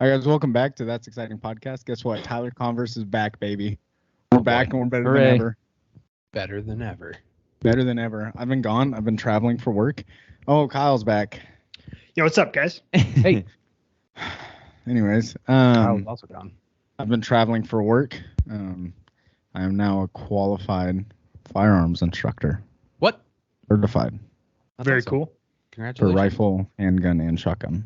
All right, guys, welcome back to That's Exciting Podcast. Guess what? Tyler Converse is back, baby. We're back and we're better Hooray. than ever. Better than ever. Better than ever. I've been gone. I've been traveling for work. Oh, Kyle's back. Yo, what's up, guys? Hey, Anyways, Kyle's also gone. I've been traveling for work. I am now a qualified firearms instructor. What? Certified That's Very awesome. cool. for Congratulations. rifle, handgun, and shotgun.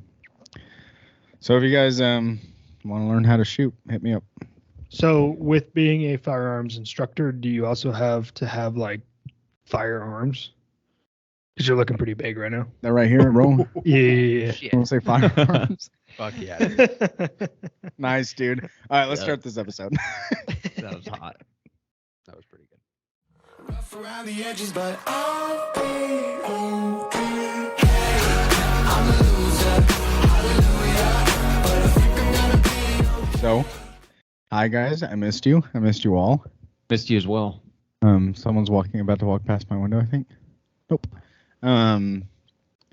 So if you guys want to learn how to shoot, hit me up. So, with being a firearms instructor, do you also have to have like firearms? Because you're looking pretty big right now. That right here, bro. Yeah. Shit. I want to say firearms. Fuck yeah. Dude. Nice, dude. All right, let's Yeah. start this episode. that was hot. That was pretty good. Rough around the edges, but I'll be okay. Hey, I'm a loser. Hallelujah. But I think I'm gonna be okay. So, hi guys, I missed you. I missed you all. Missed you as well. Someone's about to walk past my window, I think. Nope.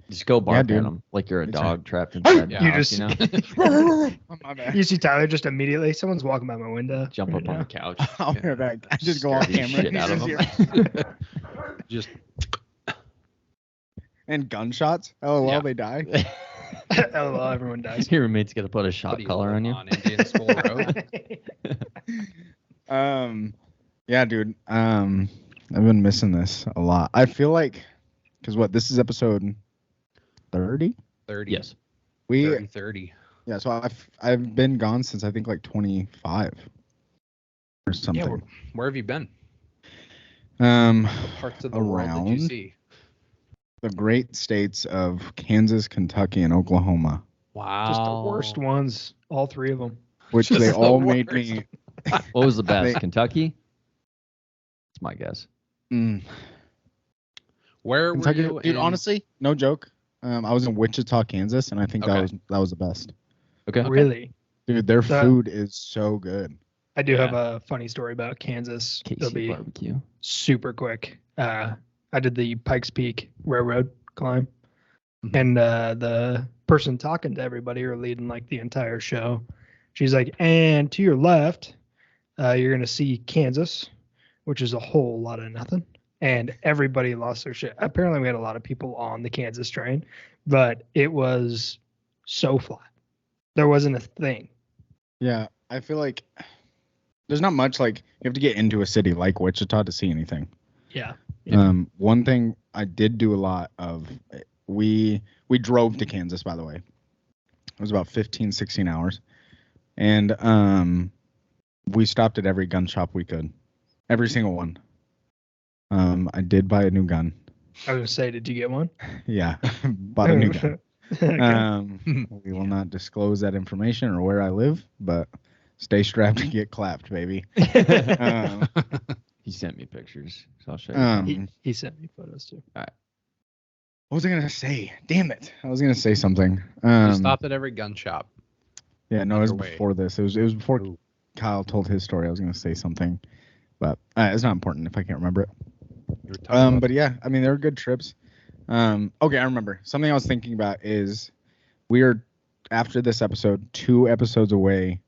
Just go bark at dude. them like you're a It's dog trapped inside the You house, just- you know? Oh, my bad. You see Tyler just immediately. Someone's walking by my window. Jump up right on the now. couch. I'll be right back. I just go off Scare the camera. shit out of You them. just hear- Just And gunshots. Oh, well, Yeah. they die. LOL, everyone dies. Your roommate's gonna put a shot what do you collar live on you. on Indian School Road. Yeah, dude. I've been missing this a lot. I feel like, because this is episode 30? 30. Yes. We 30, 30. Yeah, so I've been gone since I think like 25 or something. Yeah, where have you been? Parts of the world did you Around. see? The great states of Kansas, Kentucky, and Oklahoma, Wow. Just the worst ones. All three of them. which Just they the all made worst. me. What was the best? They- Kentucky? That's my guess. Where Kentucky, were you? dude. in- Honestly, no joke. I was in Wichita, Kansas, and I think Okay. that was the best. Okay. Really? Dude, their That- food is so good. I do have a funny story about Kansas. It'll KC be barbecue. super quick. I did the Pikes Peak Railroad climb, Mhm. and the person talking to everybody or leading like the entire show, she's like, and to your left, you're gonna see Kansas, which is a whole lot of nothing. And everybody lost their shit. Apparently, we had a lot of people on the Kansas train, but it was so flat. There wasn't a thing. Yeah, I feel like there's not much like you have to get into a city like Wichita to see anything. Yeah. One thing I did do a lot of, we drove to Kansas, by the way. It was about 15, 16 hours. And we stopped at every gun shop we could. Every single one. I did buy a new gun. I was gonna say, did you get one? Yeah, bought a new gun. Okay. We will not disclose that information or where I live, but stay strapped to get clapped, baby. Um, He sent me pictures, so I'll show you. He sent me photos too. What was I gonna say? Damn it! I was gonna say something. You stopped at every gun shop. Yeah, no, it was Underway. before this. It was before Ooh. Kyle told his story. I was gonna say something, but it's not important if I can't remember it. You were talking about- But yeah, I mean they were good trips. Okay, I remember something I was thinking about is we are after this episode 2 episodes away,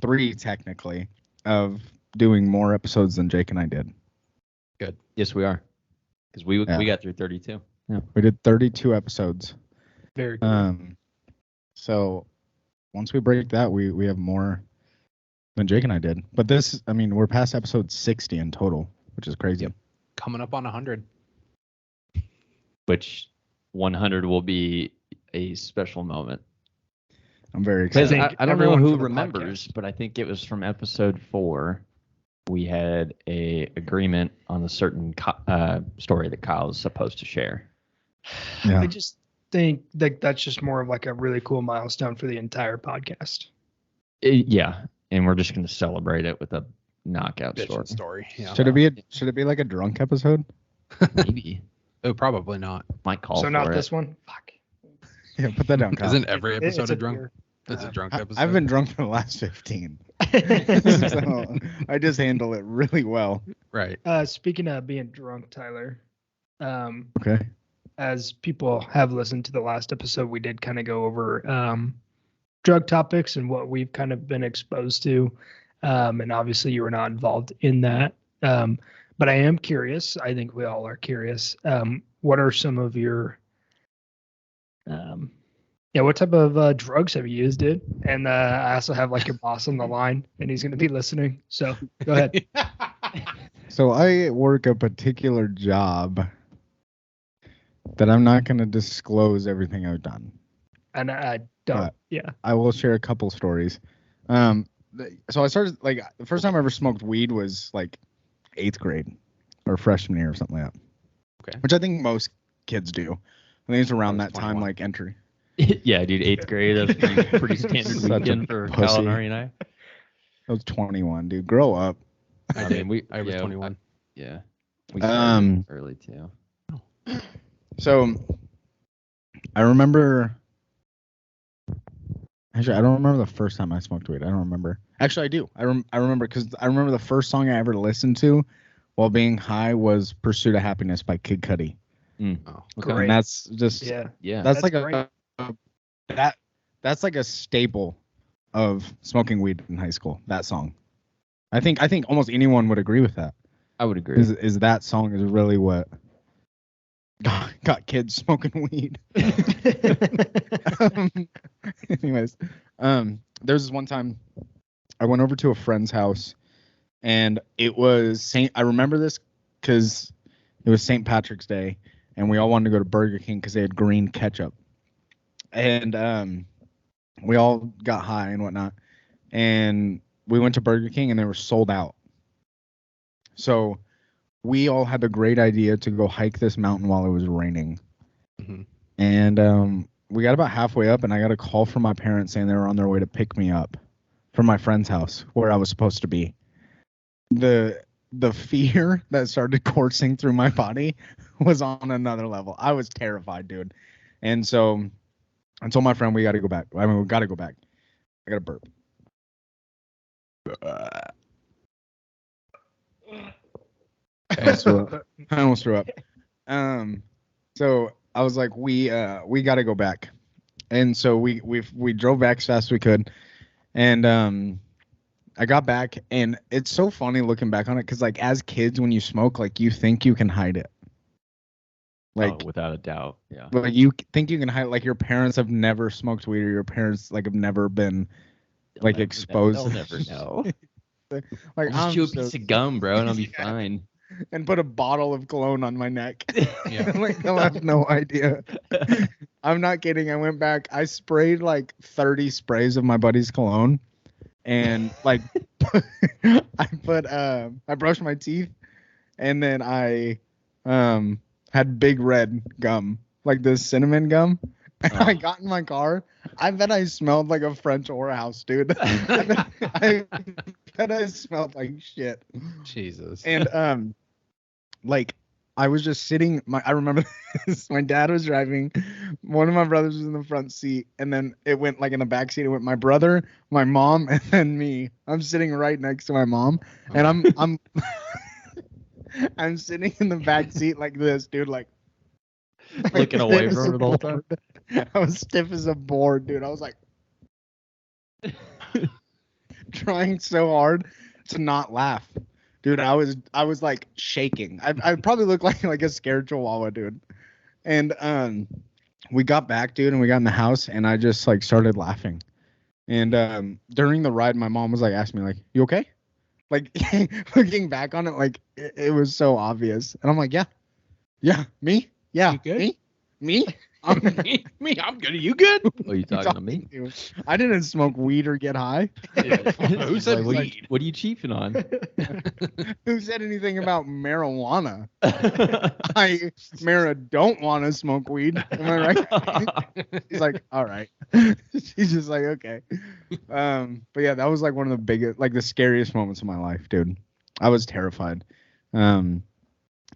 3 technically, of doing more episodes than Jake and I did. Yes, we are. Because we Yeah. got through 32. Yeah. We did 32 episodes. Very cool. So once we break that, we have more than Jake and I did. But this, I mean, we're past episode 60 in total, which is crazy. Yep. Coming up on 100. Which 100 will be a special moment. I'm very Because excited. think I don't know everyone who for the remembers, but I think it was from episode 4. We had a agreement on a certain story that Kyle was supposed to share. Yeah. I just think that that's just more of like a really cool milestone for the entire podcast. Yeah, and we're just going to celebrate it with a knockout Bitchin' story. story. Yeah. Should it be like a drunk episode? Maybe. Oh, probably not. Might call So for not it. this one. Fuck. Yeah, put that down, Kyle. Isn't every It's episode a a drunk? beer. It's a drunk episode. I've been drunk for the last 15. beer. So I just handle it really well. right. Speaking of being drunk, Tyler, Okay. as people have listened to the last episode, we did kind of go over drug topics and what we've kind of been exposed to. And obviously you were not involved in that. But I am curious. I think we all are curious. What are some of your, what type of drugs have you used, dude? And I also have like your boss on the line and he's going to be listening. So go ahead. So I work a particular job that I'm not going to disclose everything I've done. And I don't, I will share a couple stories. So I started, like, the first time I ever smoked weed was like 8th grade or freshman year or something like that. Okay. Which I think most kids do. I think it's around that 21. time, like entry. Yeah, dude, 8th grade. That's pretty standard Such a weekend for pussy. Calinari and I. I was 21, dude. Grow up. I mean, I was 21. Yeah. We started early too. So I remember. Actually, I don't remember the first time I smoked weed. I don't remember. Actually, I do. I remember because I remember the first song I ever listened to while being high was "Pursuit of Happiness" by Kid Cudi. Oh, Okay. Great. And that's just Yeah. that's like great. that's like a staple of smoking weed in high school. That song. I think almost anyone would agree with that. I would agree. Is that song is really what got kids smoking weed. Anyways, there's this one time I went over to a friend's house and it was I remember this because it was St. Patrick's Day and we all wanted to go to Burger King because they had green ketchup. And we all got high and whatnot. And we went to Burger King and they were sold out. So we all had the great idea to go hike this mountain while it was raining. Mm-hmm. And we got about halfway up and I got a call from my parents saying they were on their way to pick me up from my friend's house where I was supposed to be. The fear that started coursing through my body was on another level. I was terrified, dude. And so I told my friend we got to go back. I mean, we got to go back. I got to burp. I almost threw up. So I was like, we got to go back, and so we drove back as fast as we could, and I got back, and it's so funny looking back on it because like as kids when you smoke, like you think you can hide it, like without a doubt, yeah. Like you think you can hide, like your parents have never smoked weed or your parents like have never been like exposed. They'll never know. Like I'll just chew a piece of gum, bro, and I'll be fine. And put a bottle of cologne on my neck. Yeah. Like they'll have no idea. I'm not kidding. I went back. I sprayed like 30 sprays of my buddy's cologne, and like I brushed my teeth, and then I had Big Red gum, like this cinnamon gum. I got in my car. I bet I smelled like a French whorehouse, dude. I bet I smelled like shit. Jesus. And like I was just sitting. I remember this. My dad was driving. One of my brothers was in the front seat, and then it went like in the back seat. It went my brother, my mom, and then me. I'm sitting right next to my mom, and I'm I'm sitting in the back seat like this, dude, like Looking away from it the whole time. I was stiff as a board, dude. I was like trying so hard to not laugh, dude. I was like shaking. I probably looked like a scared chihuahua, dude. And we got back, dude, and we got in the house, and I just like started laughing. And during the ride, my mom was like asking me like, "You okay?" Like looking back on it, like it was so obvious. And I'm like, yeah, me, yeah, You good? me. Me, I'm good. Are you good? Oh, you talking to me? I didn't smoke weed or get high. Who said Like, weed? what are you chiefing on? Who said anything about marijuana? Mara don't want to smoke weed. Am I right? He's like, all right. She's just like, okay. But yeah, that was like one of the biggest, like the scariest moments of my life, dude. I was terrified. But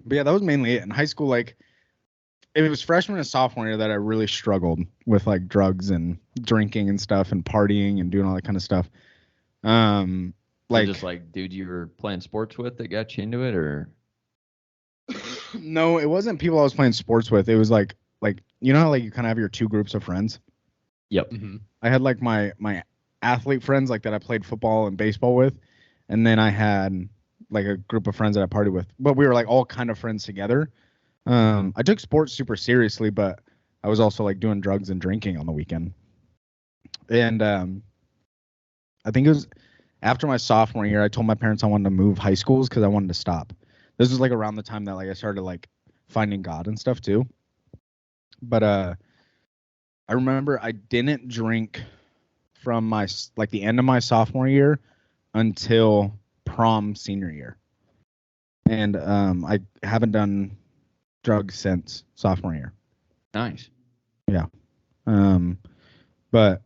yeah, that was mainly it. In high school, like it was freshman and sophomore year that I really struggled with like drugs and drinking and stuff and partying and doing all that kind of stuff. Like just like dude you were playing sports with that got you into it, or no, it wasn't people I was playing sports with. It was like you know how like you kind of have your two groups of friends. Yep. Mm-hmm. I had like my athlete friends like that I played football and baseball with, and then I had like a group of friends that I partied with. But we were like all kind of friends together. I took sports super seriously, but I was also like doing drugs and drinking on the weekend. And I think it was after my sophomore year, I told my parents I wanted to move high schools because I wanted to stop. This was like around the time that like I started like finding God and stuff too. But I remember I didn't drink from my like the end of my sophomore year until prom senior year, and I haven't done drugs since sophomore year. Nice. But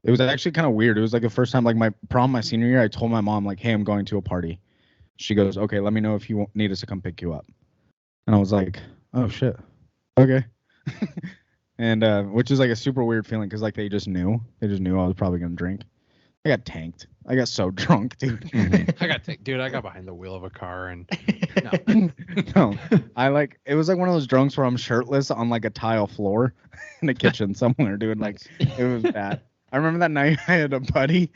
it was actually kind of weird. It was like the first time, like my prom my senior year, I told my mom like, "Hey, I'm going to a party." She goes, "Okay, let me know if you need us to come pick you up." And I was like, "Oh shit, okay." And which is like a super weird feeling because like they just knew I was probably gonna drink. I got tanked. I got so drunk, dude. I got behind the wheel of a car and no. No, it was like one of those drunks where I'm shirtless on like a tile floor in a kitchen somewhere, dude. Like it was bad. I remember that night I had a buddy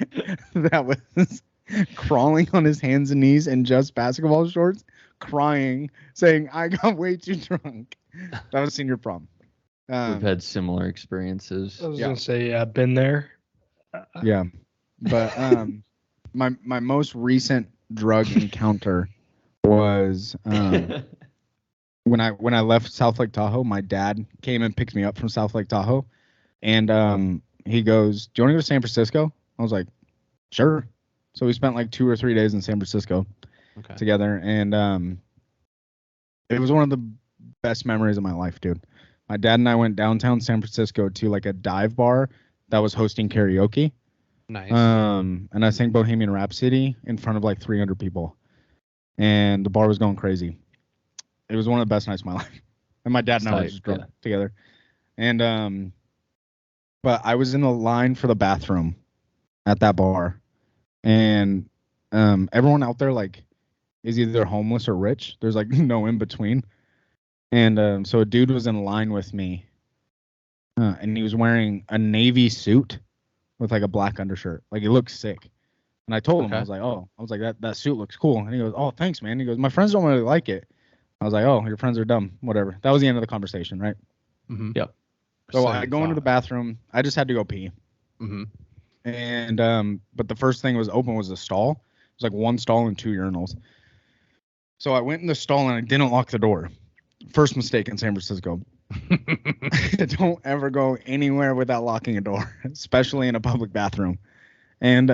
that was crawling on his hands and knees in just basketball shorts, crying, saying, "I got way too drunk." That was senior prom. We've had similar experiences. I was Yeah. gonna say, I've been there. Yeah, but my most recent drug encounter was when I left South Lake Tahoe. My dad came and picked me up from South Lake Tahoe, and he goes, "Do you want to go to San Francisco?" I was like, "Sure." So we spent like 2 or 3 days in San Francisco together, and it was one of the best memories of my life, dude. My dad and I went downtown San Francisco to like a dive bar that was hosting karaoke. Nice. And I sang Bohemian Rhapsody in front of like 300 people, and the bar was going crazy. It was one of the best nights of my life. And my dad and I were just drunk together. And but I was in the line for the bathroom at that bar, and everyone out there like is either homeless or rich. There's like no in between. And so a dude was in line with me, and he was wearing a navy suit with like a black undershirt. Like he looked sick. And I told him, I was like, that suit looks cool. And he goes, "Oh, thanks, man." He goes, "My friends don't really like it." I was like, "Oh, your friends are dumb. Whatever." That was the end of the conversation, right? Mm-hmm. Yep. So I go into the bathroom. I just had to go pee. Mm-hmm. And but the first thing was open was the stall. It was like one stall and 2 urinals. So I went in the stall and I didn't lock the door. First mistake in San Francisco. Don't ever go anywhere without locking a door, especially in a public bathroom. And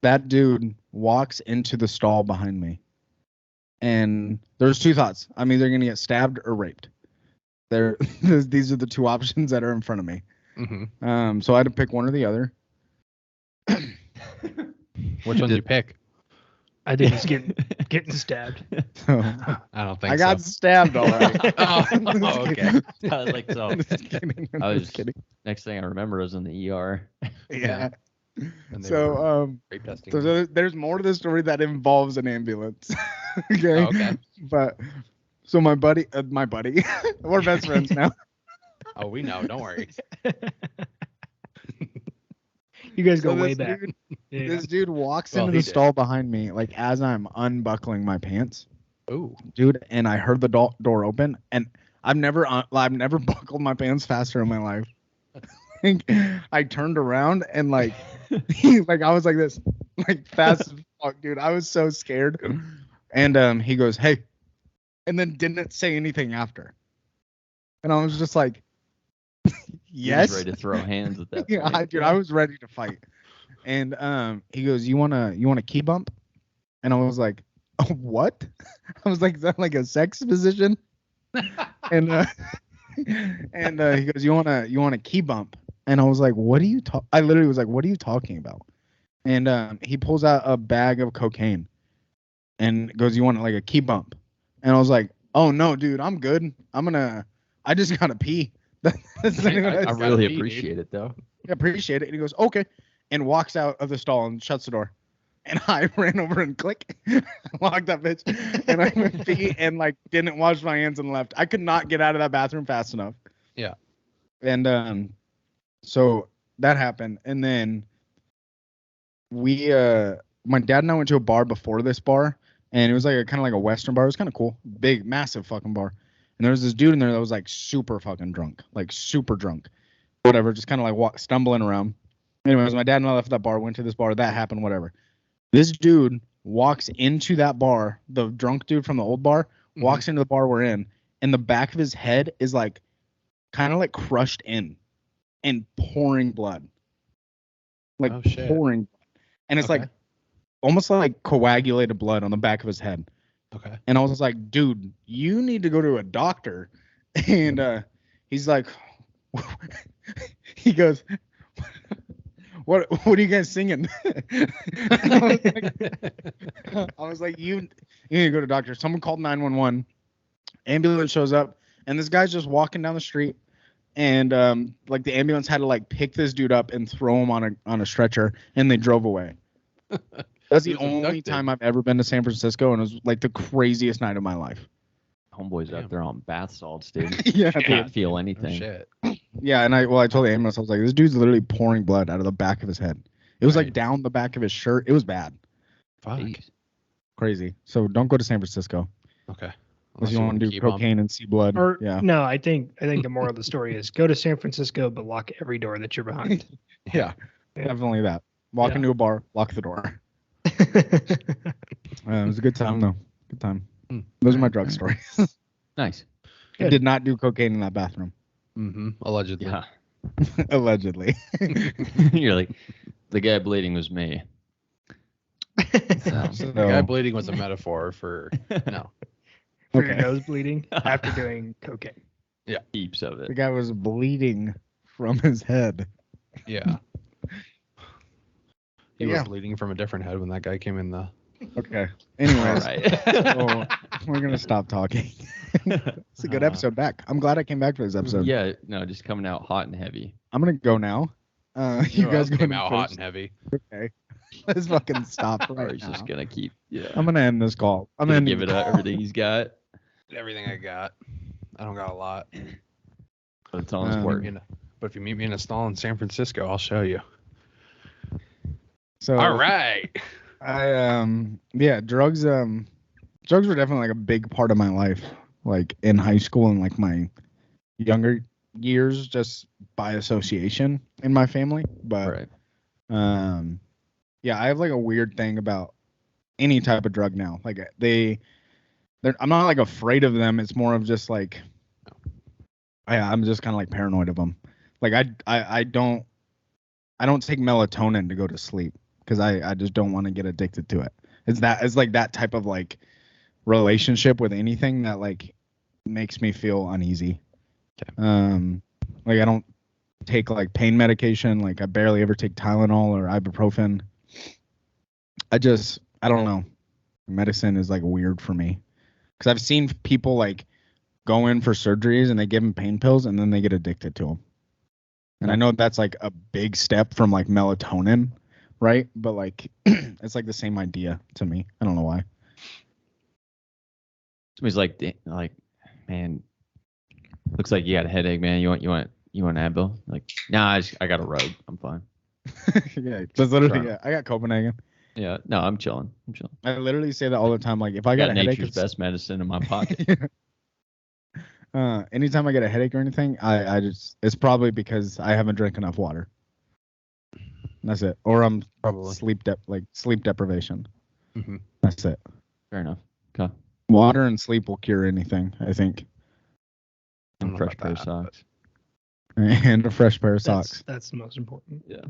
that dude walks into the stall behind me. And there's 2 thoughts. I'm either going to get stabbed or raped. These are the 2 options that are in front of me. Mm-hmm. So I had to pick one or the other. Which one did you pick? I think he's getting stabbed. So I don't think I got so. stabbed all right. Oh, okay. I was like, so. I'm just kidding. I'm I was just kidding. Next thing I remember was in the ER. Yeah. And they So were rape testing. so there's more to the story that involves an ambulance. Okay. Oh, okay. But so my buddy, we're best friends now. Oh, we know. Don't worry. You guys go So way this back. dude- Yeah. This dude walks Well, into he the did. stall behind me, like as I'm unbuckling my pants, Ooh. dude, and I heard the door open, and I've never buckled my pants faster in my life. Like, I turned around and like, like I was like this, like fast as fuck, dude. I was so scared. And he goes, "Hey," and then didn't say anything after. And I was just like, He was yes. ready to throw hands at that point. Yeah, dude, I was ready to fight. And he goes, "You want a key bump?" And I was like, "Oh, what?" I was like, "Is that like a sex position?" and he goes, "You want a key bump?" And I was like, "What are you I literally was like, "What are you talking about?" And he pulls out a bag of cocaine and goes, "You want like a key bump?" And I was like, "Oh no, dude, I'm good. I just gotta pee." That's literally what I Gotta really be, dude. appreciate it though. appreciate it. And he goes, "Okay," and walks out of the stall and shuts the door. And I ran over and click, locked that bitch, and I went pee and like didn't wash my hands and left. I could not get out of that bathroom fast enough. Yeah. And So that happened, and then we my dad and I went to a bar before this bar, and it was like a kind of like a Western bar. It was kind of cool, big, massive fucking bar. And there was this dude in there that was like super fucking drunk, like super drunk, whatever, just kind of like stumbling around. Anyways, my dad and I left that bar, went to this bar. That happened, whatever. This dude walks into that bar. The drunk dude from the old bar walks into the bar we're in, and the back of his head is like kind of like crushed in and pouring blood. Like Oh, shit. pouring. And it's like almost like coagulated blood on the back of his head. Okay. And I was like, dude, you need to go to a doctor. And he's like, he goes, what are you guys singing? I was like, you need to go to a doctor. Someone called 911. Ambulance shows up, and this guy's just walking down the street. And like the ambulance had to like pick this dude up and throw him on a stretcher, and they drove away. That's the only time I've ever been to San Francisco, and it was like the craziest night of my life. Homeboys out there on bath salts, dude. Yeah, Can't dude. feel Oh, anything. shit. Yeah, and I told the ambulance, I was like, this dude's literally pouring blood out of the back of his head. It was like Right. down the back of his shirt. It was bad, Fuck. Jeez. crazy. So don't go to San Francisco Okay. unless you want to do keep 'em. cocaine and see blood. Or Yeah, no, I think the moral of the story is go to San Francisco, but lock every door that you're behind. yeah, definitely that. Walk Yeah. into a bar, lock the door. It was a good time though. Good time. Hmm. Those are my drug stories. Nice. I Good. did not do cocaine in that bathroom, Allegedly. Yeah. allegedly. You're like, the guy bleeding was me. So, So, The guy bleeding was a metaphor for no. For your okay. nose bleeding after doing cocaine. heaps of The it. guy was bleeding from his head. Yeah. He Yeah. was bleeding from a different head when that guy came in the. Okay. All Anyways, right. so we're gonna stop talking. It's a good episode back. I'm glad I came back for this episode. Yeah, no, just coming out hot and heavy. I'm gonna go now. You guys came go out hot and heavy. Okay. Let's fucking stop Or right he's now. just gonna keep. Yeah. I'm gonna end this call. I'm gonna gonna give it up everything he's got. Everything I got. I don't got a lot. But it's on his work. But if you meet me in a stall in San Francisco, I'll show you. So All right. yeah, drugs were definitely like a big part of my life, like in high school and like my younger years, just by association in my family. But Right. yeah, I have like a weird thing about any type of drug now. Like I'm not like afraid of them. It's more of just like I'm just kind of like paranoid of them. Like I don't take melatonin to go to sleep because I just don't want to get addicted to it. It's like that type of like relationship with anything that like makes me feel uneasy. Like I don't take like pain medication. Like I barely ever take Tylenol or ibuprofen. I don't know. Medicine is like weird for me because I've seen people like go in for surgeries and they give them pain pills and then they get addicted to them. And I know that's like a big step from like melatonin, right? But like it's like the same idea to me. I don't know why. Somebody's like, man, looks like you got a headache, man. You want Advil? Like, nah, I got a robe. I'm fine. Yeah, that's literally Try. yeah. I got Copenhagen. Yeah, no, I'm chilling. I literally say that all the time. Like if I got got a headache, nature's best medicine in my pocket. anytime I get a headache or anything, I just it's probably because I haven't drank enough water. That's it. Or I'm Probably. sleep deprivation. Mhm. That's it. Fair enough. Okay. Water and sleep will cure anything, I think. I don't And know fresh about pair of that, socks. And a fresh pair of socks. That's the most important. Yeah.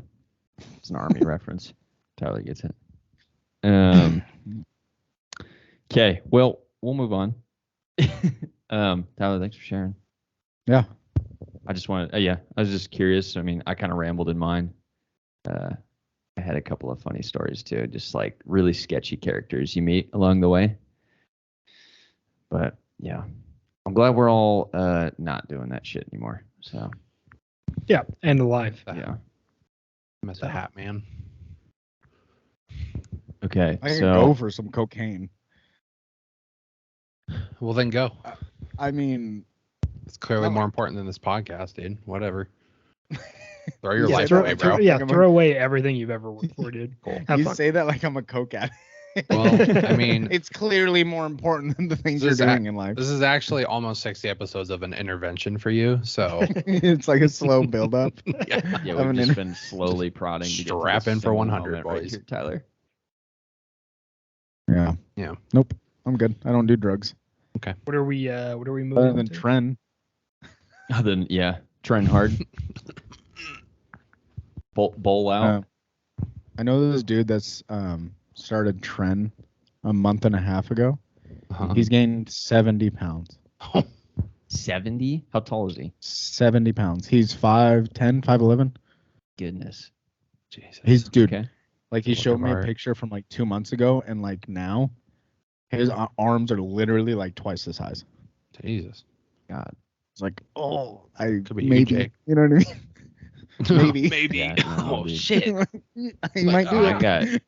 It's an army reference. Tyler gets it. Okay. Well, we'll move on. Tyler, thanks for sharing. Yeah. I just wanted, I was just curious. I mean, I kind of rambled in mine. I had a couple of funny stories too, just like really sketchy characters you meet along the way. But yeah, I'm glad we're all not doing that shit anymore. So Yeah, and alive. yeah. I'm at the Hat Man. Okay. I can So go for some cocaine. Well, then go. I mean, It's clearly Not more like- important than this podcast, dude. Whatever. Throw your Yeah, life throw, away, throw- bro. yeah, Like I'm a- throw away everything you've ever worked for, dude. Have You fun. say that like I'm a coke addict. Well, I mean, It's clearly more important than the things you're This is doing in life. this is actually almost 60 episodes of an intervention for you. So It's like a slow buildup. yeah, Yeah, Of we've an just inter- been slowly prodding to get to the Strap in for single 100, moment right boys. here, Tyler. Yeah. Yeah. Nope. I'm good. I don't do drugs. What are we moving Other on than to? Tren. Other than trend hard. Bowl out. I know this dude that's started Tren a month and a half ago. Uh-huh. He's gained 70 pounds. 70? How tall is he? 70 pounds. He's 5'10", 5'11". Goodness. Jesus. He's dude. Okay. Like he Look showed me a apart. picture from like 2 months ago, and like now, his arms are literally like twice the size. Jesus. God. It's like, oh, I Could be you, maybe, Jake. you know what I mean? Maybe. Maybe. Yeah, no, oh dude. shit. I might do oh, it.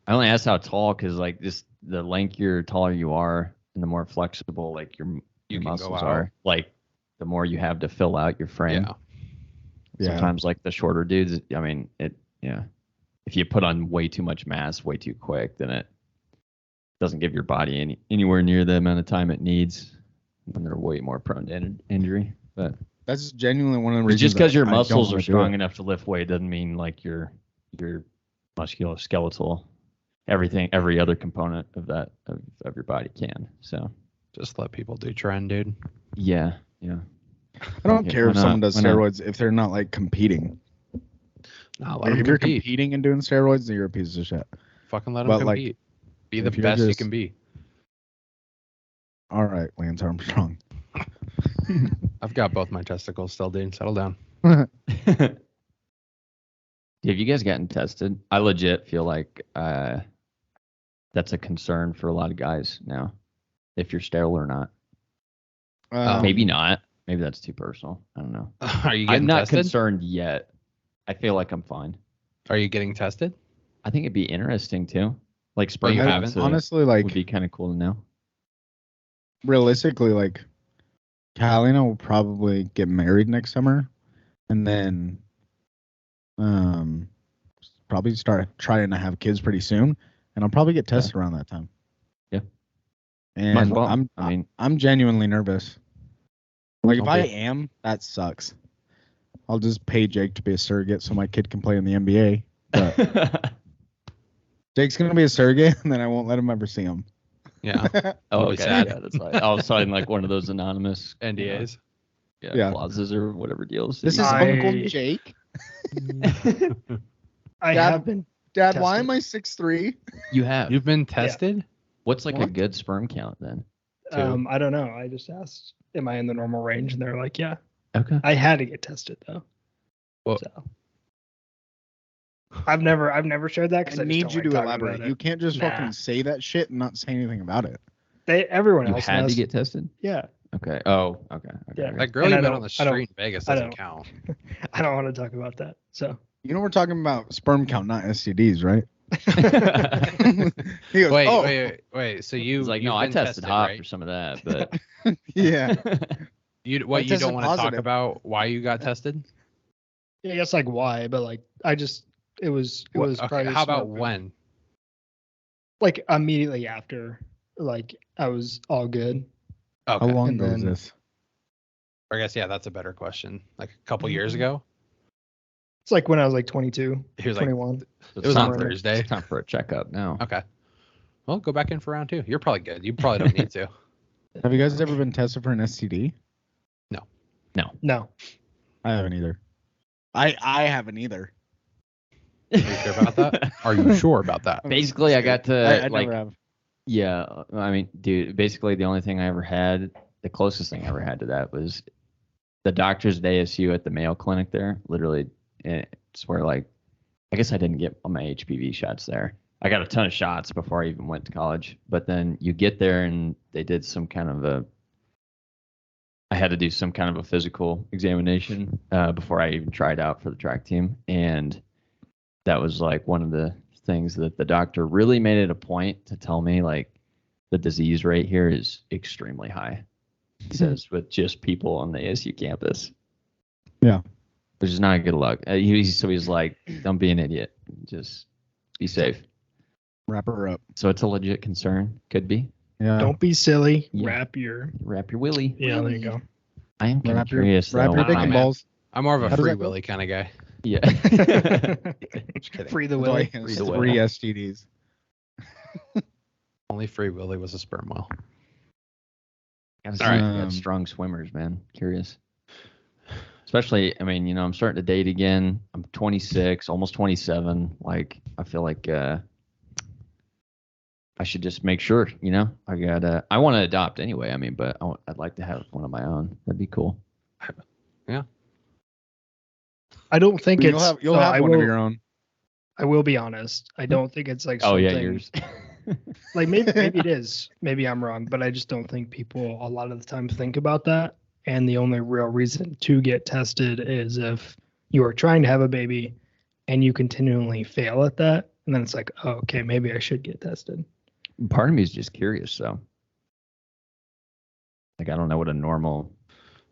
I only asked how tall because like just the lankier, taller you are, and the more flexible like your can go muscles out. are, like the more you have to fill out your frame. Yeah. Yeah. Sometimes like the shorter dudes, I mean, if you put on way too much mass way too quick, then it doesn't give your body anywhere near the amount of time it needs, and they're way more prone to injury. But That's genuinely one of the reasons. just because your I don't muscles wanna are do strong it. enough to lift weight doesn't mean like your musculoskeletal, every other component of that of your body can. So Just let people do trend, dude. yeah. I don't Yeah, care why if someone not? does Why not? steroids if they're not like competing. No, let Like, them if you're compete. competing and doing steroids, then you're a piece of shit. Fucking let them But, like, compete. Be the if you're best you just- can be. All right, Lance Armstrong. I've got both my testicles still, dude. Settle down. Have you guys gotten tested? I legit feel like that's a concern for a lot of guys now, if you're sterile or not. Maybe not. Maybe that's too personal. I don't know. Are you I'm getting not tested? concerned yet. I feel like I'm fine. Are you getting tested? I think it'd be interesting too. Like But sperm you counts, haven't? honestly, like would be kind of cool to know. realistically, like Callie and I will probably get married next summer, and then probably start trying to have kids pretty soon, and I'll probably get tested around that time. Yeah. And Might as well. I'm genuinely nervous. Like if Don't I be. am, that sucks. I'll just pay Jake to be a surrogate so my kid can play in the NBA. But Jake's gonna be a surrogate, and then I won't let him ever see him. Yeah. Oh, That'll be okay. sad. Yeah, that's right. I'll sign like one of those anonymous NDAs. Yeah. clauses or whatever deals. This is I- Uncle Jake. I Dad- have been. Dad, why tested. am I 6'3"? you have. You've been tested? What's like a What? good sperm count then? I don't know. I just asked, am I in the normal range? And they're like, yeah. Okay. I had to get tested though. Well- So I've never shared that because I I need just you don't to like talking elaborate. about You it. can't just Nah. fucking say that shit and not say anything about it. Everyone You else had knows. to get tested? Yeah, Okay. Oh, okay. Yeah. okay. That girl And you I met don't- on the I don't- street in Vegas I doesn't don't. count. I don't want to talk about that. So You know we're talking about sperm count, not STDs, right? He goes, Wait, oh, wait. So you He's like, you've no, I been tested hot right? for some of that, but yeah. You I you tested don't want to talk positive. about why you got tested? yeah, I guess like why, but like it was Okay, probably how about smart. when? Like immediately after, like I was all good. Okay. How long And ago was then- this? I guess yeah, that's a better question. Like a couple years Mhm. ago. It's like when I was like 22, He was like, 21. it was on somewhere in there. Thursday. it's time for a checkup now. Okay. Well, go back in for round 2. You're probably good. You probably don't need to. Have you guys ever been tested for an STD? No, I haven't either. I haven't either. Are you sure about that? Are you sure about that? Basically, I got to I like, never have. yeah. I mean, dude, basically the only thing I ever had, the closest thing I ever had to that was the doctors at ASU at the Mayo Clinic there. Literally, it's where like, I guess I didn't get all my HPV shots there. I got a ton of shots before I even went to college. But then you get there and they did some kind of I had to do some kind of a physical examination before I even tried out for the track team. And that was like one of the things that the doctor really made it a point to tell me, like, the disease rate here is extremely high. He says with just people on the ASU campus. Yeah. which is not a good look. So he's like, don't be an idiot. Just be safe. Wrap her up. So it's a legit concern. Could be. Yeah. Don't be silly. Yeah. Wrap your. Wrap your willy. Yeah, there you go. I am kind of Wrap your, curious. wrap though. your dick Wow, and man. balls. I'm more of How a does free that go? willy kind of guy. Yeah. Just kidding. Free the That's why willy. he has Free the three whale. STDs. Only free willy was a sperm whale. Gotta All right. see, got strong swimmers, man. Curious. Especially, I mean, I'm starting to date again. I'm 26, almost 27. Like, I feel like I should just make sure, I want to adopt anyway. I mean, but I'd like to have one of my own. That'd be cool. I don't think You'll it's. have, you'll so have I one will, of your own. I will be honest. I don't think it's like Oh, something. yeah, yours. Like maybe it is. Maybe I'm wrong, but I just don't think people a lot of the time think about that. And the only real reason to get tested is if you are trying to have a baby and you continually fail at that, and then it's like, oh, okay, maybe I should get tested. Part of me is just curious, though. Like, I don't know what a normal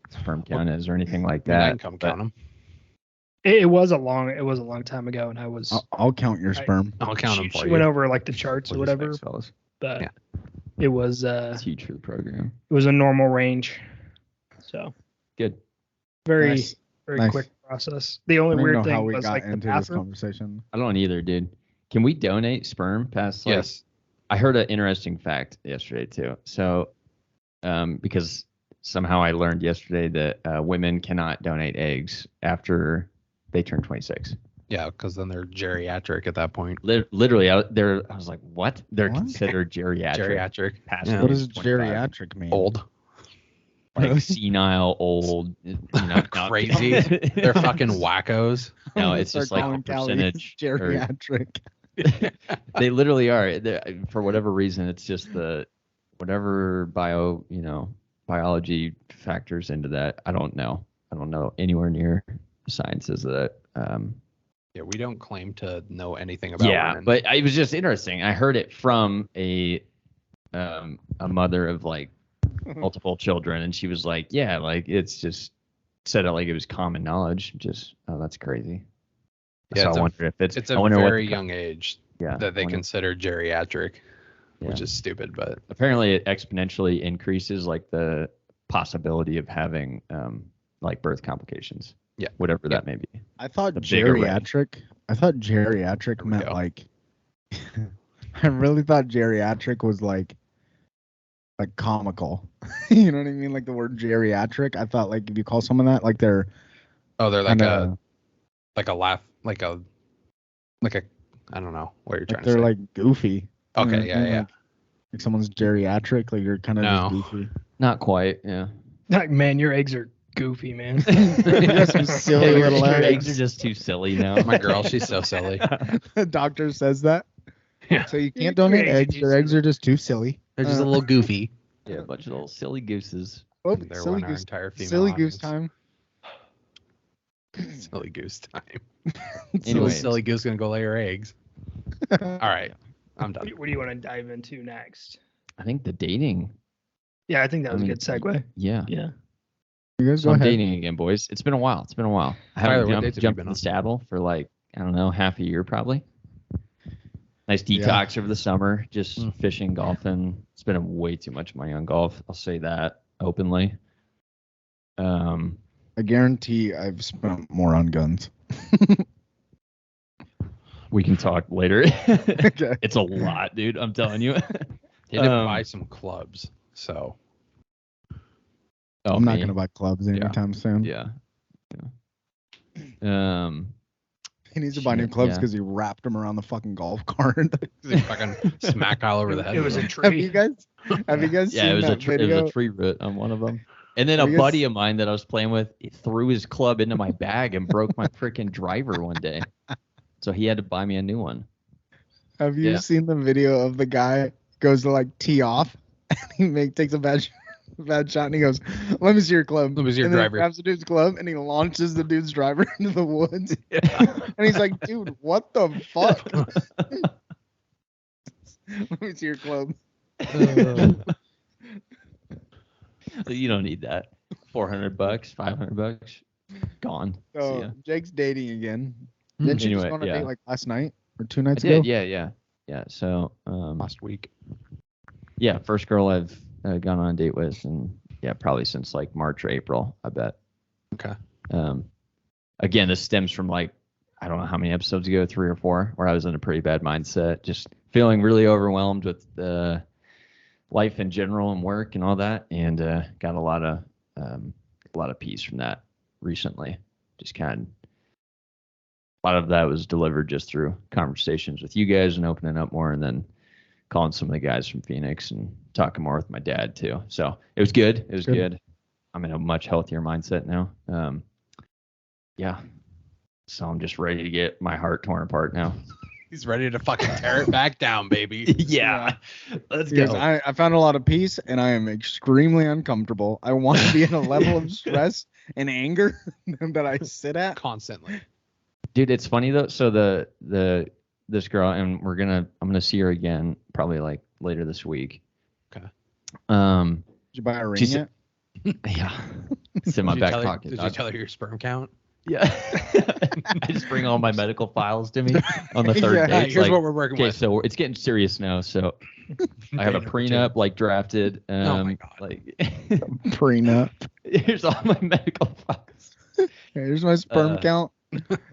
sperm count is or anything like I mean, I that. can come but- count them. It was a long time ago, and I was. I'll count your I- sperm. I'll count them for she you. went over like the charts or What do you whatever, think, fellas? but Yeah. it was It's huge for the program. it was a normal range, so Good. very Nice. very Nice. quick process. The only I don't even weird know how thing we was got like the into this bathroom. conversation. I don't either, dude. Can we donate sperm past like Yes. I heard an interesting fact yesterday too. So, because somehow I learned yesterday that women cannot donate eggs after they turn 26. Yeah, because then they're geriatric at that point. Literally, I was like, what? They're What? considered geriatric. Geriatric. Past Yeah. the What age does of 25. geriatric mean? Old. Like Really? senile, old, not Crazy. They're fucking wackos. No, it's Start just like calling the Callie percentage. or- geriatric. They literally are. For whatever reason, it's just the whatever biology factors into that. I don't know. I don't know anywhere near the sciences of that. Yeah, we don't claim to know anything about Yeah, women. but it was just interesting. I heard it from a mother of like multiple children, and she was like, "Yeah, like it's just said it like it was common knowledge." Just that's crazy. Yeah, So it's I a- wonder if it's. it's I a wonder what very the- young age Yeah, that I they wonder- consider geriatric, which yeah. is stupid, but Apparently it exponentially increases like the possibility of having like birth complications. Yeah. Whatever that may be. I thought The bigger range. geriatric. I thought geriatric There we meant go. like. I really thought geriatric was like comical. You know what I mean? Like the word geriatric. I thought like if you call someone that, like they're they're like kinda, a laugh, like a I don't know what you're trying like to they're say. like goofy. Okay, You know, yeah, yeah. Like someone's geriatric, like you're kind of No. just goofy. Not quite. Yeah. Like, man, your eggs are goofy, man. You got some silly Your little eggs eggs. are just too silly now. My girl, she's so silly. The doctor says that. Yeah. So you Your can't donate eggs are eggs. too Your eggs silly. are just too silly. They're just a little goofy. Yeah, a bunch of little silly gooses. Oh, There silly went our goose, entire female silly goose audience. time. Silly goose time. Anyways. Little silly goose gonna go lay her eggs. All right, I'm done. What do you want to dive into next? I think the dating. Yeah, I think that was I a mean, good segue. Yeah. Yeah. You guys So go I'm ahead. dating again, boys. It's been a while. I Tyler, haven't what dates have you jumped been in on? the saddle for like, I don't know, half a year probably. Nice detox over the summer, just fishing, golfing. Spending way too much money on golf. I'll say that openly. I guarantee I've spent more on guns. We can talk later. Okay. It's a lot, dude. I'm telling you. He had to Um, buy some clubs, so Oh, I'm not me? gonna buy clubs anytime soon. Yeah. Yeah. He needs to buy new Shit, clubs yeah. because he wrapped them around the fucking golf cart. they fucking smack all over the head. It with was a them. Have you tree. guys? Have you guys Yeah, seen it was that a it video? was a tree root on one of them. And then a Have you guys- buddy of mine that I was playing with he threw his club into my bag and broke my freaking driver one day. So he had to buy me a new one. Have you Yeah. seen the video of the guy goes to like tee off and he takes a bad shot and he goes, "Let me see your club." Let me see your and then he driver. grabs the dude's club and he launches the dude's driver into the woods. And he's like, "Dude, what the fuck?" Let me see your club. You don't need that. $400, $500. gone. See So ya. Jake's dating again. Hmm. Didn't she just Anyway, go on a yeah. date like last night or 2 I nights did, ago? yeah. So Last week. yeah, first girl I've gone on a date with, and yeah, probably since like March or April, I bet. Okay. Again, this stems from like, I don't know how many episodes ago, 3 or 4, where I was in a pretty bad mindset, just feeling really overwhelmed with life in general and work and all that, and got a lot of peace from that recently. Just kind of, a lot of that was delivered just through conversations with you guys and opening up more, and then calling some of the guys from Phoenix and talking more with my dad too. So it was good. It was good. I'm in a much healthier mindset now. Yeah. So I'm just ready to get my heart torn apart now. He's ready to fucking tear it back down, baby. Yeah. Let's Because go. I found a lot of peace and I am extremely uncomfortable. I want to be in a level of stress and anger that I sit at. Constantly. Dude, it's funny though. So this girl, and I'm gonna see her again probably like later this week. Okay. Did you buy a ring She's- yet? Yeah. It's in my Did you back tell her- pocket. Did you dog. tell her your sperm count? Yeah. I just bring all my medical files to me on the third Yeah, day. Hey, It's here's like, what we're working okay, with. so it's getting serious now. So I have a Day number prenup like drafted. Oh my God. Like Prenup. here's all my medical files. Here's my sperm count,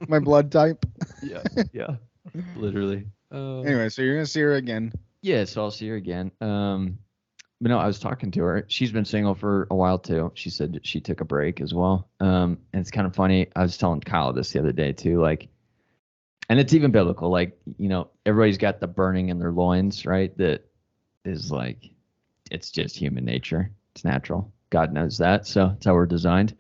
my blood type. Yeah. Literally. Anyway, so you're gonna see her again. Yeah, so I'll see her again. But no, I was talking to her. She's been single for a while too. She said that she took a break as well. And it's kind of funny. I was telling Kyle this the other day too. Like, and it's even biblical. Like, you know, everybody's got the burning in their loins, right? That is like, it's just human nature. It's natural. God knows that. So it's how we're designed.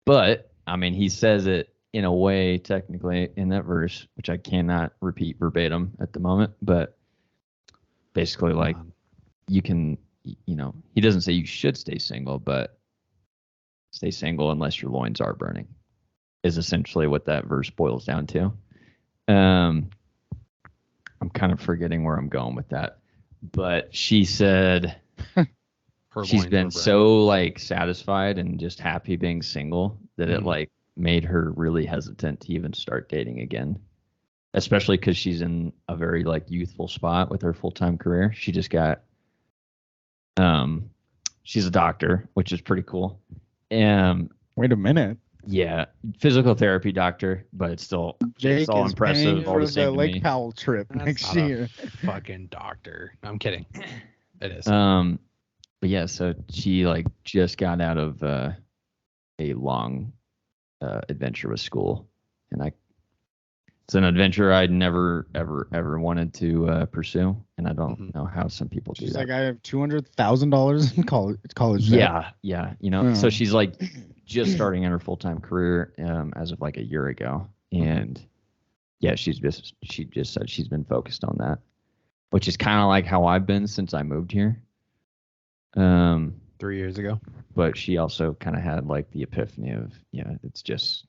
But I mean, he says it in a way, technically, in that verse, which I cannot repeat verbatim at the moment, but basically, like, you can, you know, he doesn't say you should stay single, but stay single unless your loins are burning, is essentially what that verse boils down to. I'm kind of forgetting where I'm going with that, but she said Her she's loins been were so like satisfied and just happy being single that it Mhm. like made her really hesitant to even start dating again, especially because she's in a very like youthful spot with her full-time career. She just got she's a doctor, which is pretty cool. Wait a minute. Yeah, physical therapy doctor, but it's still Jake it's all is impressive, paying all for the the same to Lake me. Powell trip That's next not a year. fucking doctor. No, I'm kidding. It is. But yeah, so she like just got out of a long adventure with school, and it's an adventure I'd never ever wanted to pursue, and I don't know how some people do She's that. like, I have $200,000 in college debt. Yeah, you know. So Yeah. she's like just starting in her full-time career as of like a year ago, and yeah, she just said she's been focused on that, which is kind of like how I've been since I moved here. 3 years ago. But she also kind of had like the epiphany of, yeah, it's just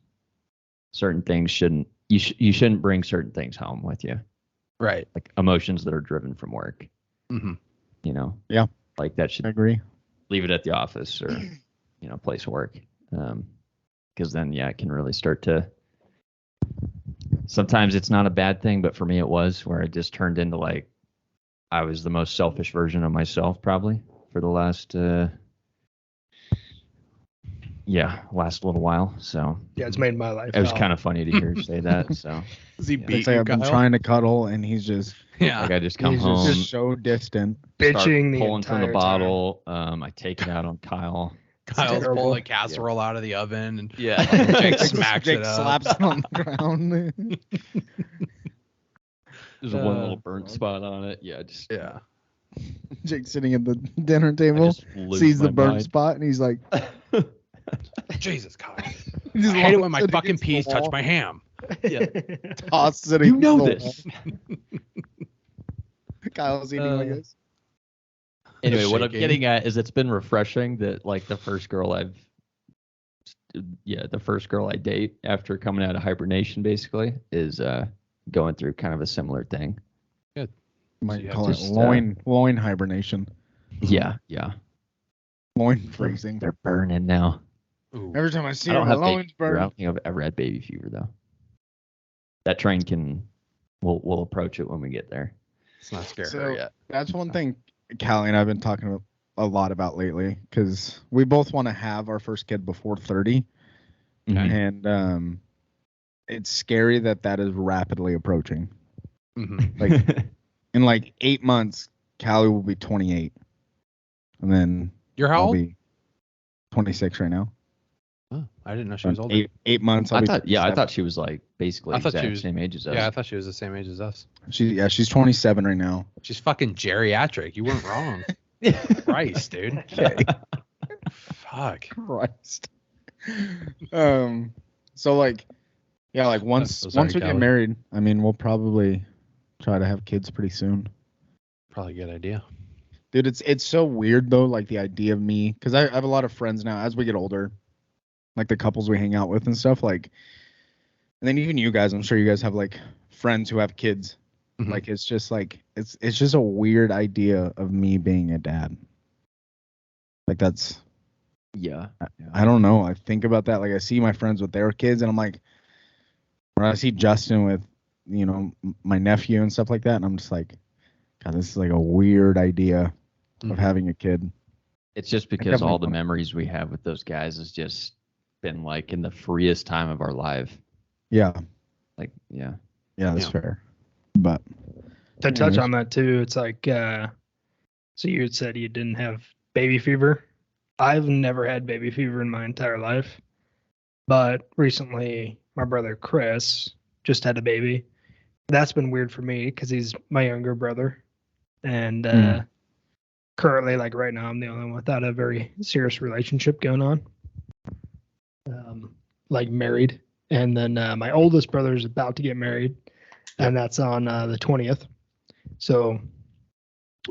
certain things you shouldn't bring certain things home with you, Right. like emotions that are driven from work. Mm-hmm. You know, Yeah. like that I should agree. leave it at the office or place of work, because then it can really start to. Sometimes it's not a bad thing, but for me it was, where it just turned into like I was the most selfish version of myself probably for the last last little while. So Yeah, it's made my life. it was hell. kind of funny to hear you say that. So Does he Yeah. beat It's like you, I've been Kyle? trying to cuddle and he's just Yeah. like I just come he's home, just so distant. start bitching the pulling from the entire bottle. I take it out on Kyle. Kyle's terrible. pulling a casserole out of the oven and Yeah. Jake smacks Jake it up. slaps it on the ground. There's one little burnt spot on it. Yeah, just Yeah. Jake sitting at the dinner I table just lose sees my the burnt mind. spot and he's like, Jesus, Kyle. he just I hate it when launches my it fucking against the peas touch wall, my ham. Yeah. tosses it You against know the this. wall. Kyle's eating like this. Anyway, what I'm Shaking. getting at is it's been refreshing that like the first girl I date after coming out of hibernation basically is going through kind of a similar thing. Might you call have it to- loin hibernation. Yeah. Loin freezing. They're burning now. Ooh. Every time I see I her, don't my have baby loins fever. I burn. don't think I've ever had baby fever though. That train can. We'll approach it when we get there. It's not scary So yet. that's one thing Callie and I've been talking a lot about lately because we both want to have our first kid before 30. Okay. And it's scary that is rapidly approaching. Mm-hmm. Like in like 8 months, Callie will be 28, and then You're how I'll old? be 26 right now. Oh, I didn't know she was older. 8 months. I'll I be thought 27. she was like basically I thought she exact was- same age as us. Yeah, I thought she was the same age as us. She's 27 right now. She's fucking geriatric. You weren't wrong. Christ, dude. Okay. Fuck. Christ. So like, yeah, like once So sorry, we get Callie. married, I mean, we'll probably try to have kids pretty soon. Probably a good idea. Dude, it's so weird though, like the idea of me, because I have a lot of friends now as we get older, like the couples we hang out with and stuff, like, and then even you guys, I'm sure you guys have like friends who have kids. Mhm. Like it's just like it's just a weird idea of me being a dad. Like that's Yeah. I don't know. I think about that. Like I see my friends with their kids, and I'm like, or I see Justin with, my nephew and stuff like that, and I'm just like, God, this is like a weird idea of Mhm. having a kid. It's just because definitely all the wanna- memories we have with those guys has just been like in the freest time of our life. Yeah, Like, yeah. that's Yeah. fair. But To touch Anyways. on that too, it's like so you had said you didn't have baby fever. I've never had baby fever in my entire life, but recently my brother Chris just had a baby. That's been weird for me because he's my younger brother, and Mhm. currently, like right now, I'm the only one without a very serious relationship going on, like married. And then my oldest brother is about to get married, and that's on the 20th. So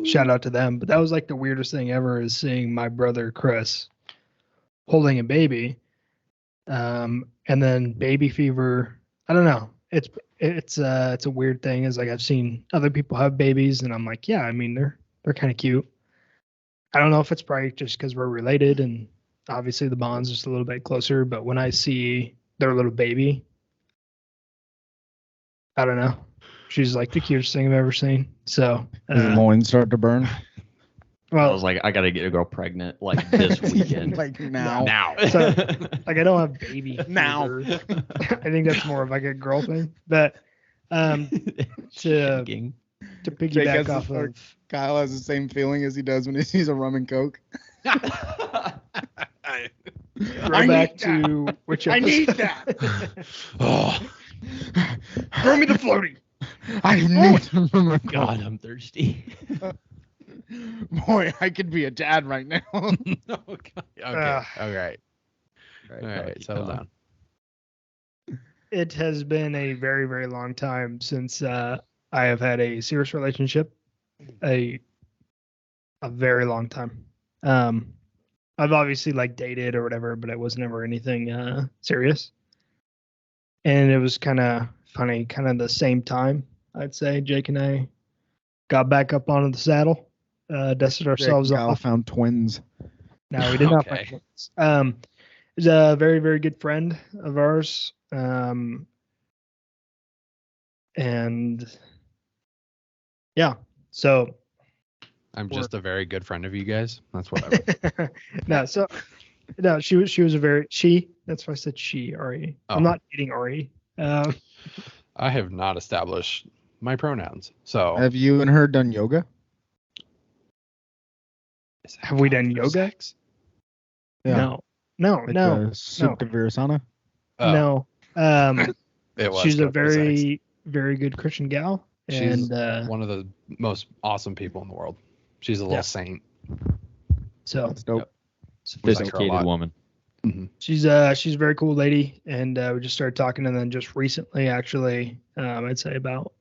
shout out to them. But that was like the weirdest thing ever is seeing my brother Chris holding a baby. And then baby fever. I don't know. It's a weird thing. Is like I've seen other people have babies, and I'm like, yeah, I mean they're kind of cute. I don't know if it's probably just because we're related, and obviously the bond's just a little bit closer. But when I see their little baby, I don't know. She's like the cutest thing I've ever seen. So, his loins start to burn. I well, was like, I got to get a girl pregnant like this weekend. Like now. Now. So, like I don't have baby fever. Now. I think that's more of like a girl thing. But to Shaking. to Jake piggyback has off this part- of Kyle has the same feeling as he does when he sees a rum and coke. throw back to which I need episode? Oh, Throw me the floaty. I need rum and God, I'm thirsty. Boy, I could be a dad right now. okay. Okay. Ugh. All right. All right. Settle down. It has been a very, very long time since I have had a serious relationship. A very long time. I've obviously like dated or whatever, but it was never anything serious. And it was kind of funny, kind of the same time, I'd say. Jake and I got back up onto the saddle, dusted ourselves Kyle off. found twins. No, we did not Okay. find twins. He's a very, very good friend of ours. And yeah, so I'm just a very good friend of you guys. That's what I wrote. no, she was a very that's why I said she, Ari. Oh. I'm not dating Ari. I have not established my pronouns. So Have you and her done yoga? Is that Have we code done for yoga? sex? No, Like no. Soup to Virasana? Oh, No. it was She's a code for sex. very, very good Christian gal. She's And one of the most awesome people in the world. She's a little Yeah. saint. so That's dope. Sophisticated lot. woman. she's a very cool lady. And we just started talking. And then just recently, actually, I'd say about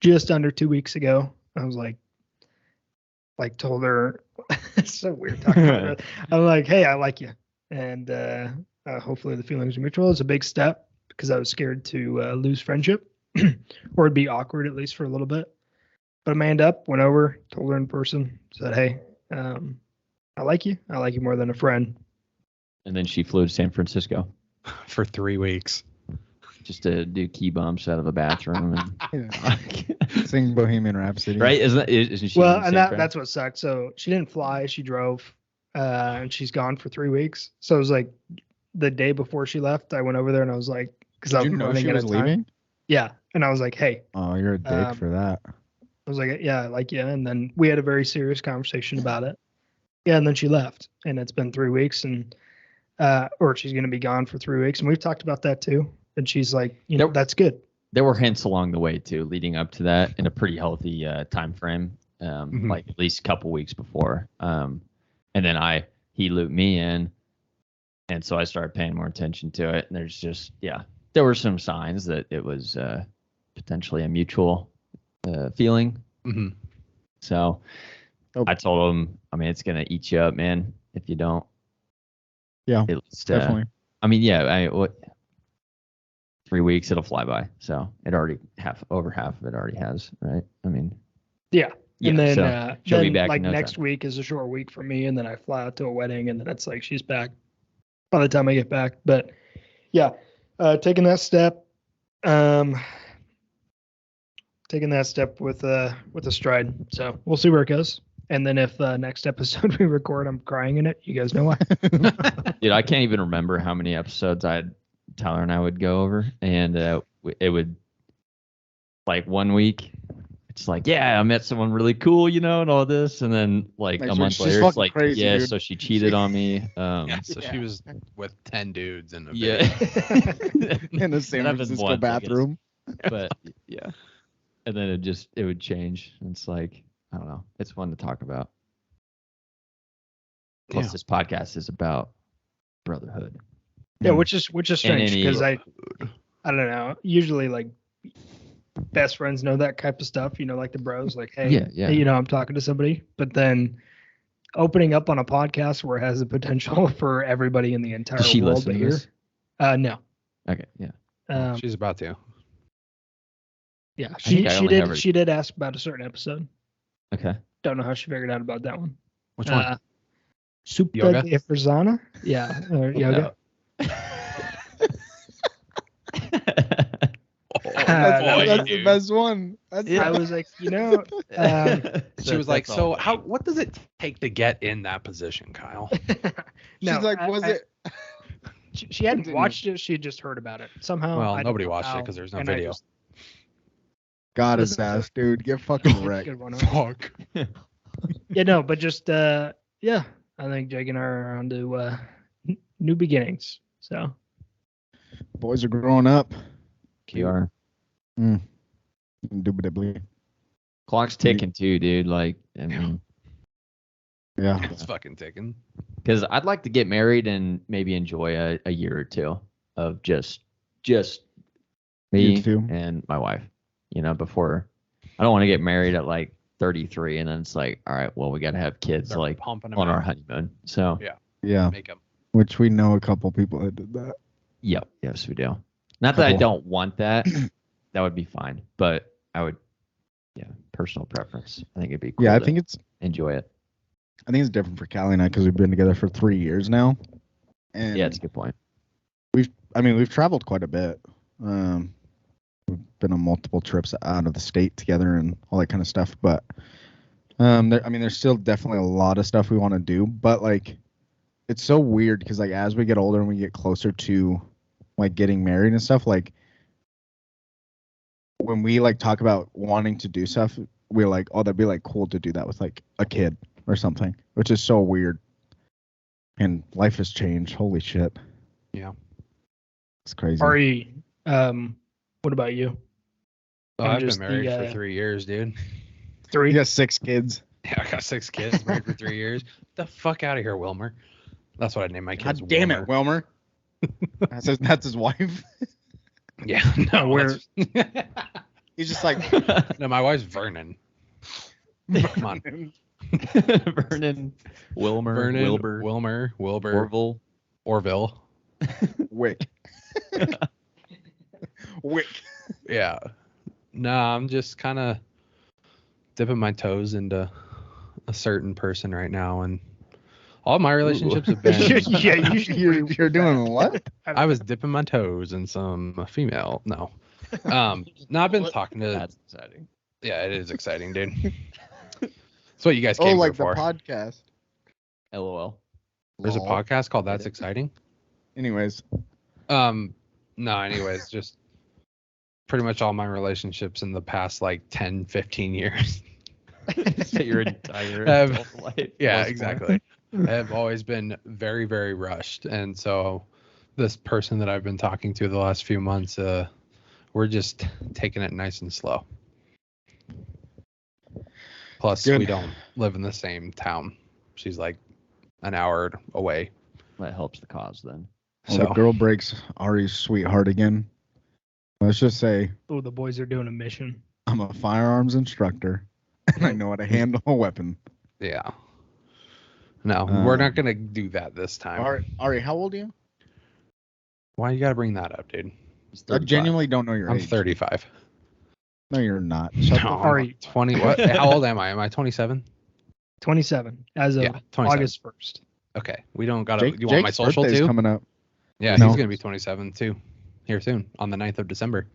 just under 2 weeks ago, I was like told her, it's so weird talking about her. I'm like, hey, I like you. And hopefully the feelings are mutual. It's a big step because I was scared to lose friendship or it'd be awkward at least for a little bit. But I manned up, went over, told her in person, said, hey, I like you. I like you more than a friend. And then she flew to San Francisco For 3 weeks. just to do key bumps out of a bathroom. And, Yeah. Sing Bohemian Rhapsody. right? Isn't she? Well, in and San Fran? that's what sucked. So she didn't fly. She drove, and she's gone for 3 weeks. So it was like the day before she left, I went over there and I was like, because I Did was you know running she out was of time. leaving? Yeah, and I was like, hey, Oh, you're a dick for that. I was like, yeah, I like you. And then we had a very serious conversation about it. Yeah, and then she left, and it's been 3 weeks, and or she's going to be gone for 3 weeks, and we've talked about that too. And she's like, that's good. There were hints along the way too, leading up to that in a pretty healthy time frame, like at least a couple weeks before. And then he looped me in, and so I started paying more attention to it. And there's just there were some signs that it was potentially a mutual feeling. Mm-hmm. So I told him, I mean, it's gonna eat you up, man, if you don't. Yeah, at least, definitely. I mean, what? 3 weeks, it'll fly by. So it already over half of it already has, right? I mean, Yeah. And then, so she'll be back like in no next time. week is a short week for me, and then I fly out to a wedding, and then it's like she's back by the time I get back. But yeah, taking that step, with a stride. So we'll see where it goes. And then if next episode we record, I'm crying in it, you guys know why. Dude, I can't even remember how many episodes Tyler and I would go over, and it would, like, 1 week, it's like, yeah, I met someone really cool, and all this, and then like a month she's later, it's fucking like, crazy, yeah, dude. so she cheated on me. So she was with 10 dudes in a Yeah. In the San That happens Francisco once, I guess. bathroom. But yeah, and then it would change. It's like, I don't know, it's fun to talk about. Plus, this podcast is about brotherhood. Yeah, which is strange any- because I don't know. Usually, like, best friends know that type of stuff. Like the bros, like, hey, Yeah. I'm talking to somebody. But then opening up on a podcast where it has the potential for everybody in the entire Does she world listen to to hear. this? No. Okay, yeah. She's about to. Yeah, think I only have her- she did ask about a certain episode. Okay. Don't know how she figured out about that one. Which one? Supta Yoga? de Frisana? Yeah, yoga. That's the best one. I was like, She was like, so what does it take to get in that position, Kyle? No, She's like, it? She hadn't Continue. watched it. She had just heard about it somehow. Well, I don't nobody know watched it how, because there's no and I video. just- God This his is ass, dude. Get fucking wrecked. Good one. Fuck. Yeah, no, but just I think Jake and I are on to new beginnings. So Boys are growing up. QR. Indubitably. Clock's ticking too, dude. Like, I mean, Yeah. It's fucking ticking. because I'd like to get married and maybe enjoy a year or two of just me You too. and my wife, before. I don't want to get married at like 33 and then it's like, all right, well, we got to have kids Start like pumping them on our out. honeymoon. So, Yeah. Make them. Which we know a couple people that did that. yep, yes, we do. Not that I Couple. don't want that. That would be fine. But I would, personal preference. I think it'd be cool Yeah, I to think it's enjoy it. it's different for Callie and I because we've been together for 3 years now. And Yeah, it's a good point. we've traveled quite a bit. We've been on multiple trips out of the state together and all that kind of stuff. But there's still definitely a lot of stuff we want to do. But like, it's so weird because like as we get older and we get closer to like getting married and stuff, like when we like talk about wanting to do stuff, we're like, oh, that'd be like cool to do that with like a kid or something, which is so weird. And life has changed. Holy shit. Yeah. It's crazy. Ari, what about you? Oh, I'm I've been just married the, for 3 years, dude. 3? You got 6 kids. Yeah, I got 6 kids, married for 3 years. Get the fuck out of here, Wilmer. That's what I named my kids. God damn it, Wilmer. That's his wife. Yeah, no, Where- He's just like, no, my wife's Vernon. Come on, Vernon, Wilmer, Vernon, Wilbur, Wilmer, Wilbur, Orville. Orville. Wick. Wick. Yeah. No, I'm just kind of dipping my toes into a certain person right now, and All my relationships have been. Yeah, You're doing what? I was dipping my toes in some female. No. No, I've been talking to. That's exciting. Yeah, it is exciting, dude. That's what you guys Oh, came like here for. the podcast. LOL. There's a Lol. podcast called That's Exciting. Anyways, No, anyways, just pretty much all my relationships in the past like 10, 15 years. Your entire Um, adult life. Yeah, was exactly. Have always been very, very rushed. And so this person that I've been talking to the last few months, we're just taking it nice and slow. Plus, Good. we don't live in the same town. She's like an hour away. That helps the cause then. well, So the girl breaks Ari's sweetheart again. Let's just say Oh, the boys are doing a mission. I'm a firearms instructor and I know how to handle a weapon. yeah. No, we're not gonna do that this time. Ari, how old are you? Why you gotta bring that up, dude? It's I 35. genuinely don't know your I'm age. 35. No, you're not. Shut the No, fuck Ari. 20. What? How old am I? Am I 27? 27 as of Yeah, 27. August 1st. Okay, we don't gotta. Jake, You want my Jake's social birthday's too? coming up. Yeah, No. he's gonna be 27 too, here soon on the 9th of December.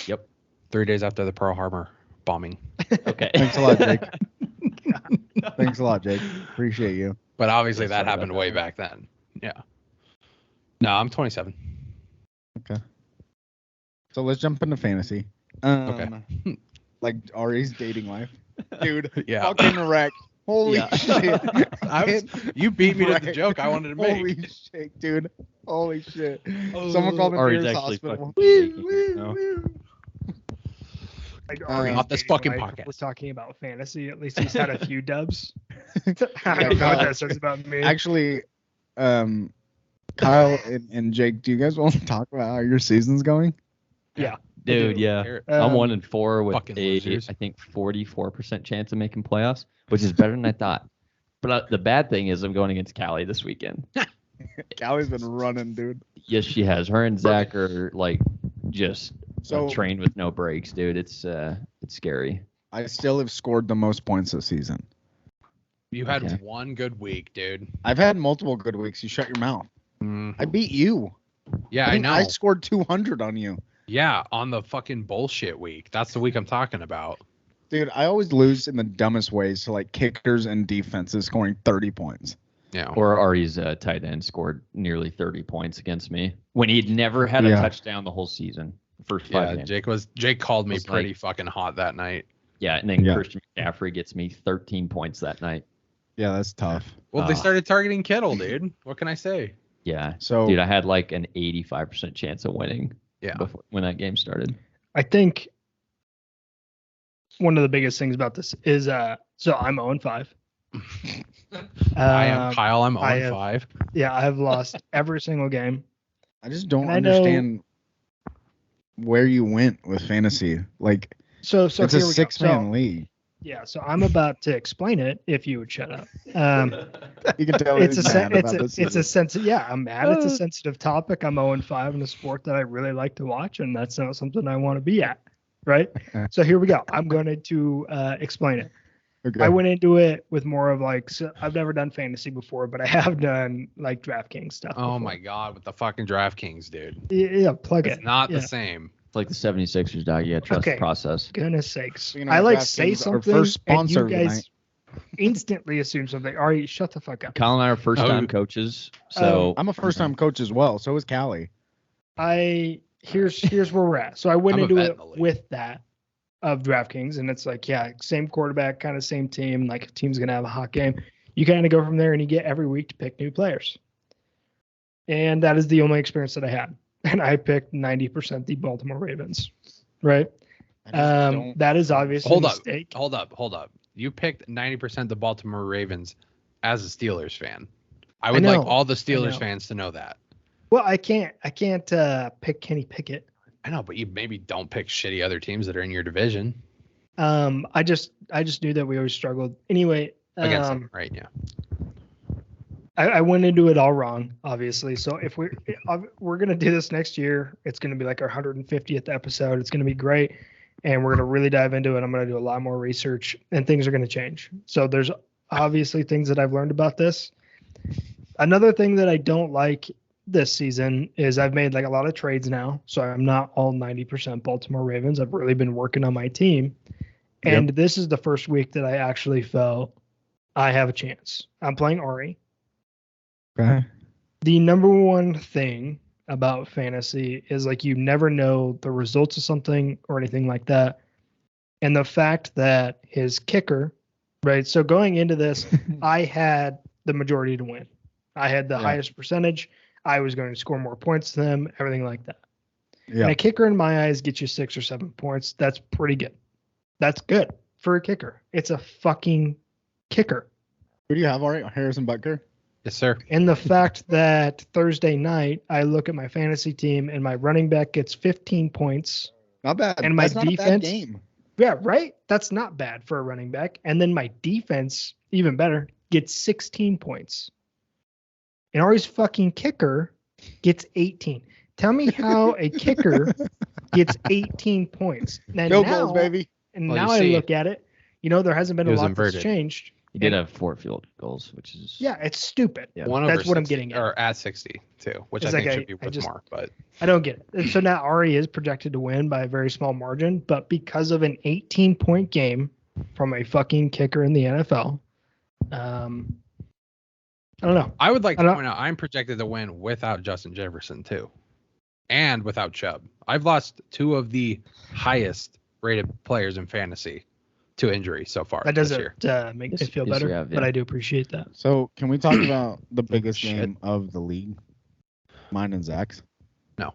Yep. 3 days after the Pearl Harbor bombing. Okay. Thanks a lot, Jake. Thanks a lot, Jake. Appreciate you. But obviously Sorry that about happened that way one. back then. Yeah. No, I'm 27. So let's jump into fantasy. Okay. Like Ari's dating life. Dude, Yeah. fucking wreck. Holy Yeah. shit. You beat me to the Right. joke I wanted to make. Holy shit, dude. Holy shit. Someone called the Ari's nearest actually hospital. fucking shaking right now. Like, Ari, off this dating fucking life, podcast. We're talking about fantasy. At least he's had a few dubs. I don't know what that says about me. Actually, Kyle and Jake, do you guys want to talk about how your season's going? Yeah. Dude, yeah. Here- I'm Um, 1-4 with fucking a, losers. I think 44% chance of making playoffs, which is better than I thought. But the bad thing is I'm going against Callie this weekend. Callie's been running, dude. Yes, she has. Her and Zach are like just So a train with no brakes, dude. It's scary. I still have scored the most points this season. You had Okay. one good week, dude. I've had multiple good weeks. You shut your mouth. I beat you. Yeah, I think know. I scored 200 on you. Yeah, on the fucking bullshit week. That's the week I'm talking about. Dude, I always lose in the dumbest ways to like kickers and defenses scoring 30 points. Yeah. Or Ari's tight end scored nearly 30 points against me when he'd never had a Yeah. touchdown the whole season. First 5 Yeah, games. Jake called me Was like- pretty fucking hot that night. Yeah, and then Yeah. Christian McCaffrey gets me 13 points that night. Yeah, that's tough. Well, they Ah. started targeting Kittle, dude. What can I say? Yeah. So Dude, I had like an 85% chance of winning Yeah. when that game started. I think one of the biggest things about this is so I'm 0-5. I am Kyle. I'm I on have- 5. Yeah, I've lost every single game. I just don't And I know- understand where you went with fantasy. Like So it's here a we go. 6-man league. Yeah, so I'm about to explain it if you would shut up. You can tell It's a he's mad about this it's a season. sensitive. Yeah, I'm mad. It's a sensitive topic. I'm 0-5 in a sport that I really like to watch, and that's not something I want to be at. Right. So here we go. I'm going to explain it. Okay. I went into it with more of like, so I've never done fantasy before, but I have done like DraftKings stuff. Oh before. my god, with the fucking DraftKings, dude. Yeah, plug It's it. not Yeah. the same. It's like the 76ers, dog. You got to trust Okay. the process. Goodness sakes. You know, I like say DraftKings, our something first and sponsor you of the guys instantly assume something. All right, shut the fuck up. Colin and I are first-time Oh. coaches, so I'm a first-time coach as well. So is Callie. Here's where we're at. So I went I'm a into vet it in the league. with that of DraftKings, and it's like, yeah, same quarterback, kind of same team. Like a team's gonna have a hot game. You kind of go from there, and you get every week to pick new players. And that is the only experience that I had. And I picked 90% the Baltimore Ravens. Right. I just don't- That is obviously Hold a up. mistake. Hold up. You picked 90% the Baltimore Ravens as a Steelers fan. I would like know. all the I Steelers know. fans to know that. Well, I can't pick Kenny Pickett. I know, but you maybe don't pick shitty other teams that are in your division I just knew that we always struggled. Anyway, against them, right? Yeah. I went into it all wrong, obviously. So if we're gonna do this next year, it's gonna be like our 150th episode. It's gonna be great, and we're gonna really dive into it. I'm gonna do a lot more research, and things are gonna change. So there's obviously things that I've learned about this, Another thing that I don't like this season is I've made like a lot of trades now, so I'm not all 90% Baltimore Ravens. I've really been working on my team, and this is the first week that I actually felt I have a chance. I'm playing Ari. Okay. The number one thing about fantasy is like you never know the results of something or anything like that. And the fact that his kicker, right? So going into this, I had the majority to win. I had the highest percentage. I was going to score more points than him, everything like that. Yeah. And a kicker in my eyes gets you 6 or 7 points. That's pretty good. That's good for a kicker. It's a fucking kicker. Who do you have, Ari? Harrison Butker? Yes, sir. And the fact that Thursday night I look at my fantasy team and my running back gets 15 points. Not bad. And my That's not a bad defense- game. Yeah, right? That's not bad for a running back. And then my defense, even better, gets 16 points. And Ari's fucking kicker gets 18. Tell me how a kicker gets 18 points. And Go now, Bulls, baby. And Well, now you I see, look at it, there hasn't been it a was lot inverted. that's changed. He did have 4 field goals, which is Yeah, it's stupid. Yeah. One That's over what I'm 60, getting at. or at 60 too, which It's I like think I- should be I worth just- more. But I don't get it. And so now Ari is projected to win by a very small margin, but because of an 18-point game from a fucking kicker in the NFL, I don't know. I would like I to don't- point out I'm projected to win without Justin Jefferson too, and without Chubb. I've lost 2 of the highest rated players in fantasy to injury so far That this year. doesn't make me Yes, feel yes, better, you have, but yeah. I do appreciate that. So can we talk about the biggest Shit. game of the league? Mine and Zach's. No.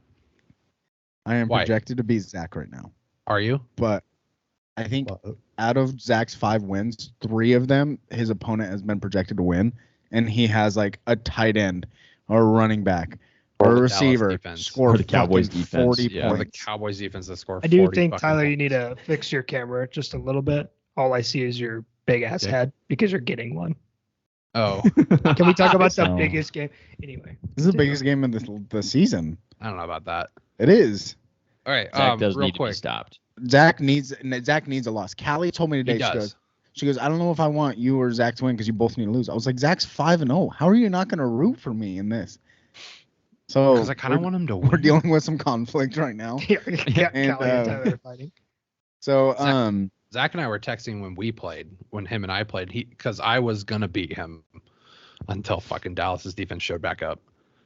I am Why? projected to beat Zach right now. Are you? But I think out of Zach's 5 wins, 3 of them his opponent has been projected to win, and he has like a tight end or a running back or a the Dallas receiver defense. score Or the Cowboys fucking defense, 40 yeah. Or the points. Cowboys defense that score. I do 40 think, fucking Tyler, you points. need to fix your camera just a little bit. All I see is your big ass Dick. head because you're getting one. Oh, Can we talk about the No. biggest game? Anyway. This is the biggest game of the season. I don't know about that. It is. All right, Zach does real need to be quick. stopped. Zach needs a loss. Callie told me He today. does. She goes, I don't know if I want you or Zach to win because you both need to lose. I was like, Zach's 5-0. How are you not going to root for me in this? So Because I kind of want him to win. we're dealing with some conflict right now. Yeah, And, Callie and Tyler are fighting. So Zach and I were texting when him and I played, because I was gonna beat him until fucking Dallas's defense showed back up.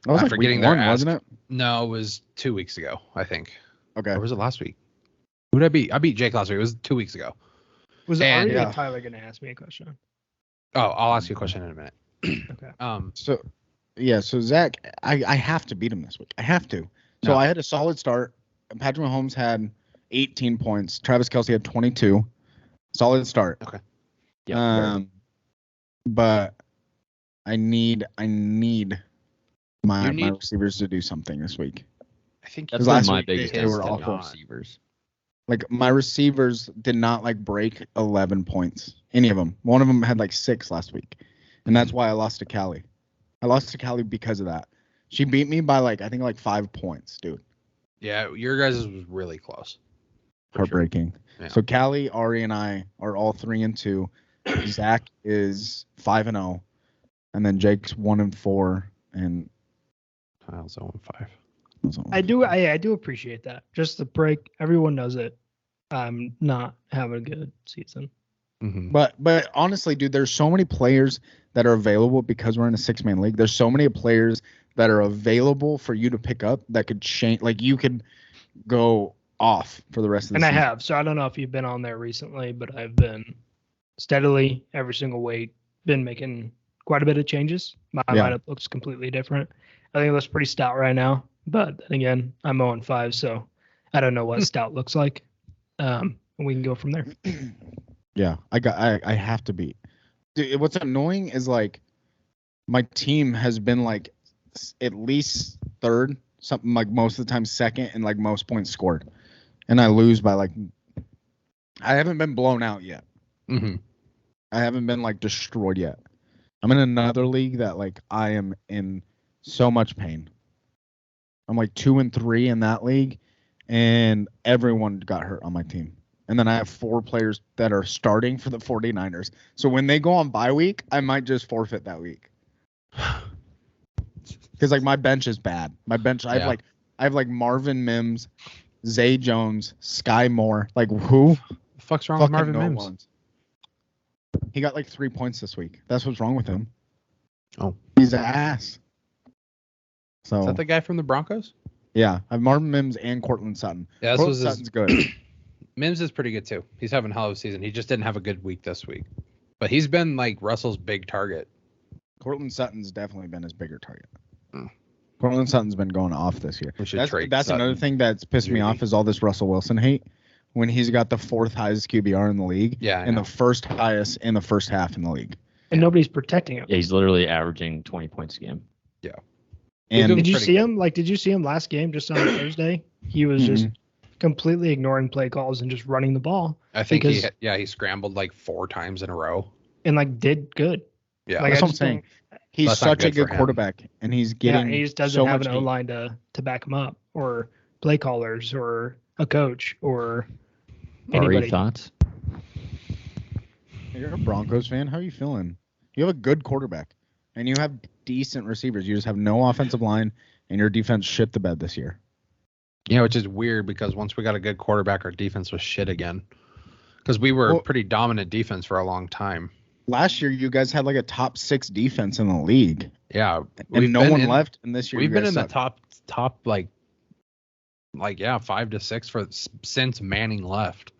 that was after like week getting their 1, ass- wasn't it? No, it was 2 weeks ago, I think. Okay. Or was it last week? Who did I beat? I beat Jake last week. It was 2 weeks ago. Was And- Ari or Yeah. Tyler going to ask me a question? Oh, I'll ask you a question in a minute. Okay. So yeah, so Zach, I have to beat him this week. I have to. So No. I had a solid start. Patrick Mahomes had 18 points. Travis Kelce had 22. Solid start. Okay. Yeah. But I need my You need- receivers to do something this week. I think That's last been my week biggest they issue were with awful. receivers. Like my receivers did not like break 11 points. Any of them. One of them had like 6 last week, and that's why I lost to Callie. I lost to Callie because of that. She beat me by I think 5 points, dude. Yeah, your guys' was really close. For sure. Heartbreaking. Yeah. So Callie, Ari, and I are all 3-2. Zach is 5-0, and then Jake's 1-4, and I also won 5. I do appreciate that. Just the break. Everyone knows it. I'm not having a good season. Mm-hmm. But honestly, dude, there's so many players that are available because we're in a 6-man league. There's so many players that are available for you to pick up that could change. Like you could go off for the rest of the And I season. have. So I don't know if you've been on there recently, but I've been steadily every single week been making quite a bit of changes. My Yeah. lineup looks completely different. I think it looks pretty stout right now. But then again, I'm 0-5, so I don't know what stout looks like. And we can go from there. Yeah, I have to beat. Dude, what's annoying is my team has been at least third, something like most of the time second, and most points scored, and I lose by I haven't been blown out yet. Mm-hmm. I haven't been destroyed yet. I'm in another league that I am in so much pain. I'm 2-3 in that league, and everyone got hurt on my team. And then I have 4 players that are starting for the 49ers. So when they go on bye week, I might just forfeit that week. Because like my bench is bad. My bench, I have like Marvin Mims, Zay Jones, Sky Moore. Like who? The fuck's wrong with Marvin no Mims? ones. He got like 3 points this week. That's what's wrong with him. Oh. He's ass. So Is that the guy from the Broncos? yeah, I have Marvin Mims and Cortland Sutton. Yeah, Cortland Sutton's good. Mims is pretty good too. He's having a hell of a season. He just didn't have a good week this week. But he's been like Russell's big target. Cortland Sutton's definitely been his bigger target. Mm. Cortland Sutton's been going off this year. We should trade That's Sutton. another thing that's pissed me off is all this Russell Wilson hate. When he's got the 4th highest QBR in the league, Yeah, I and know. the 1st highest in the first half in the league. And nobody's protecting him. Yeah, he's literally averaging 20 points a game. And Did you pretty see good. him? Like, did you see him last game just on Thursday? He was just completely ignoring play calls and just running the ball I think because- he scrambled like 4 times in a row. and like did good. Yeah. Like, that's I what I'm just saying. think- He's That's not such a good for good him. quarterback, and he's Yeah, getting he just doesn't so have much an hate. O-line to back him up, or play callers, or a coach, or anybody. Ari, thoughts? You're a Broncos fan. How are you feeling? You have a good quarterback, and you have decent receivers. You just have no offensive line, and your defense shit the bed this year. Yeah, which is weird because once we got a good quarterback, our defense was shit again. Because we were a pretty dominant defense for a long time. Last year, you guys had like a top 6 defense in the league, Yeah. and no one left. And this year, We've you been guys in the suck. top like 5 to 6 since Manning left.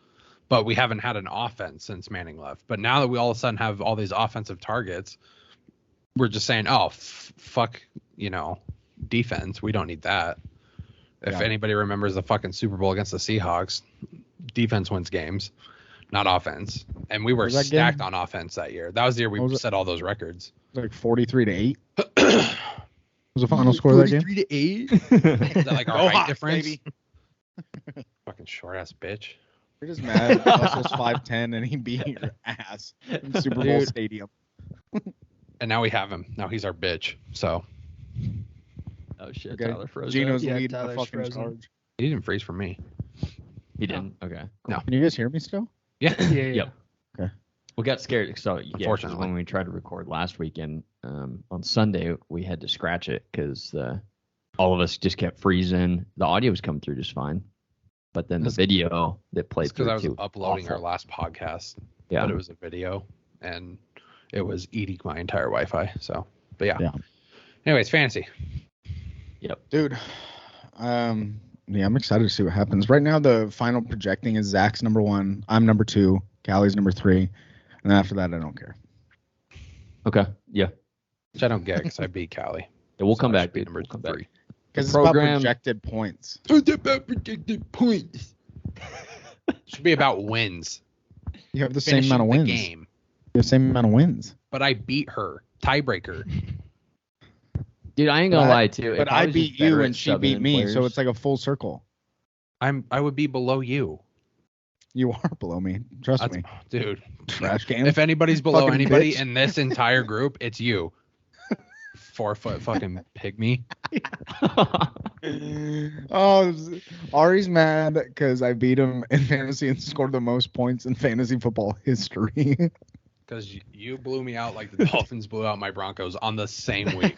But we haven't had an offense since Manning left. But now that we all of a sudden have all these offensive targets, we're just saying, oh, fuck, defense. We don't need that. If Yeah. anybody remembers the fucking Super Bowl against the Seahawks, defense wins games, not offense. And we were Was that stacked game? on offense that year. That was the year What was we it? set all those records. It was like 43-8. Was the final score of that game? 43 to 8. Is that like our Go height Hawks, difference? baby. Fucking short ass bitch. You're just mad. Russell's 5'10" and he beat your ass in Super Bowl Dude. Stadium. And now we have him. Now he's our bitch. So Oh shit, Okay. Tyler froze. Gino's Yeah, leading the Tyler's fucking frozen. charge. he didn't freeze for me. He didn't. Okay. Cool. No. Can you guys hear me still? Yeah. Yeah. Yep. Okay. We got scared. So yeah, 'cause Unfortunately. when we tried to record last weekend, on Sunday we had to scratch it because all of us just kept freezing. The audio was coming through just fine, but then the That's- video that played Because through I was too, uploading our awful. last podcast, Yeah. but it was a video and it was eating my entire Wi-Fi. So, but yeah. Yeah. Anyways, fantasy. Dude, yeah, I'm excited to see what happens. Right now, the final projecting is Zach's number 1, I'm number 2, Callie's number 3, and then after that, I don't care. Okay. Yeah. Which I don't get because I beat Callie. Yeah, we'll So come I back, should be dude. number We'll come 3. back. Because it's program- about projected points. It's about predicted points. Should be about wins. You have the same amount of Finishing wins. the You game. have the same amount of wins. But I beat her. Tiebreaker. Dude, I ain't gonna But I- lie too. But If I was beat just better you at and she subbing beat in me, so players- it's like a full circle. I would be below you. You are below me. Trust That's, me. dude. Trash can. If anybody's below Fucking anybody bitch. in this entire group, it's you. 4-foot fucking pygmy. Oh, Ari's mad because I beat him in fantasy and scored the most points in fantasy football history. Because you blew me out like the Dolphins blew out my Broncos on the same week.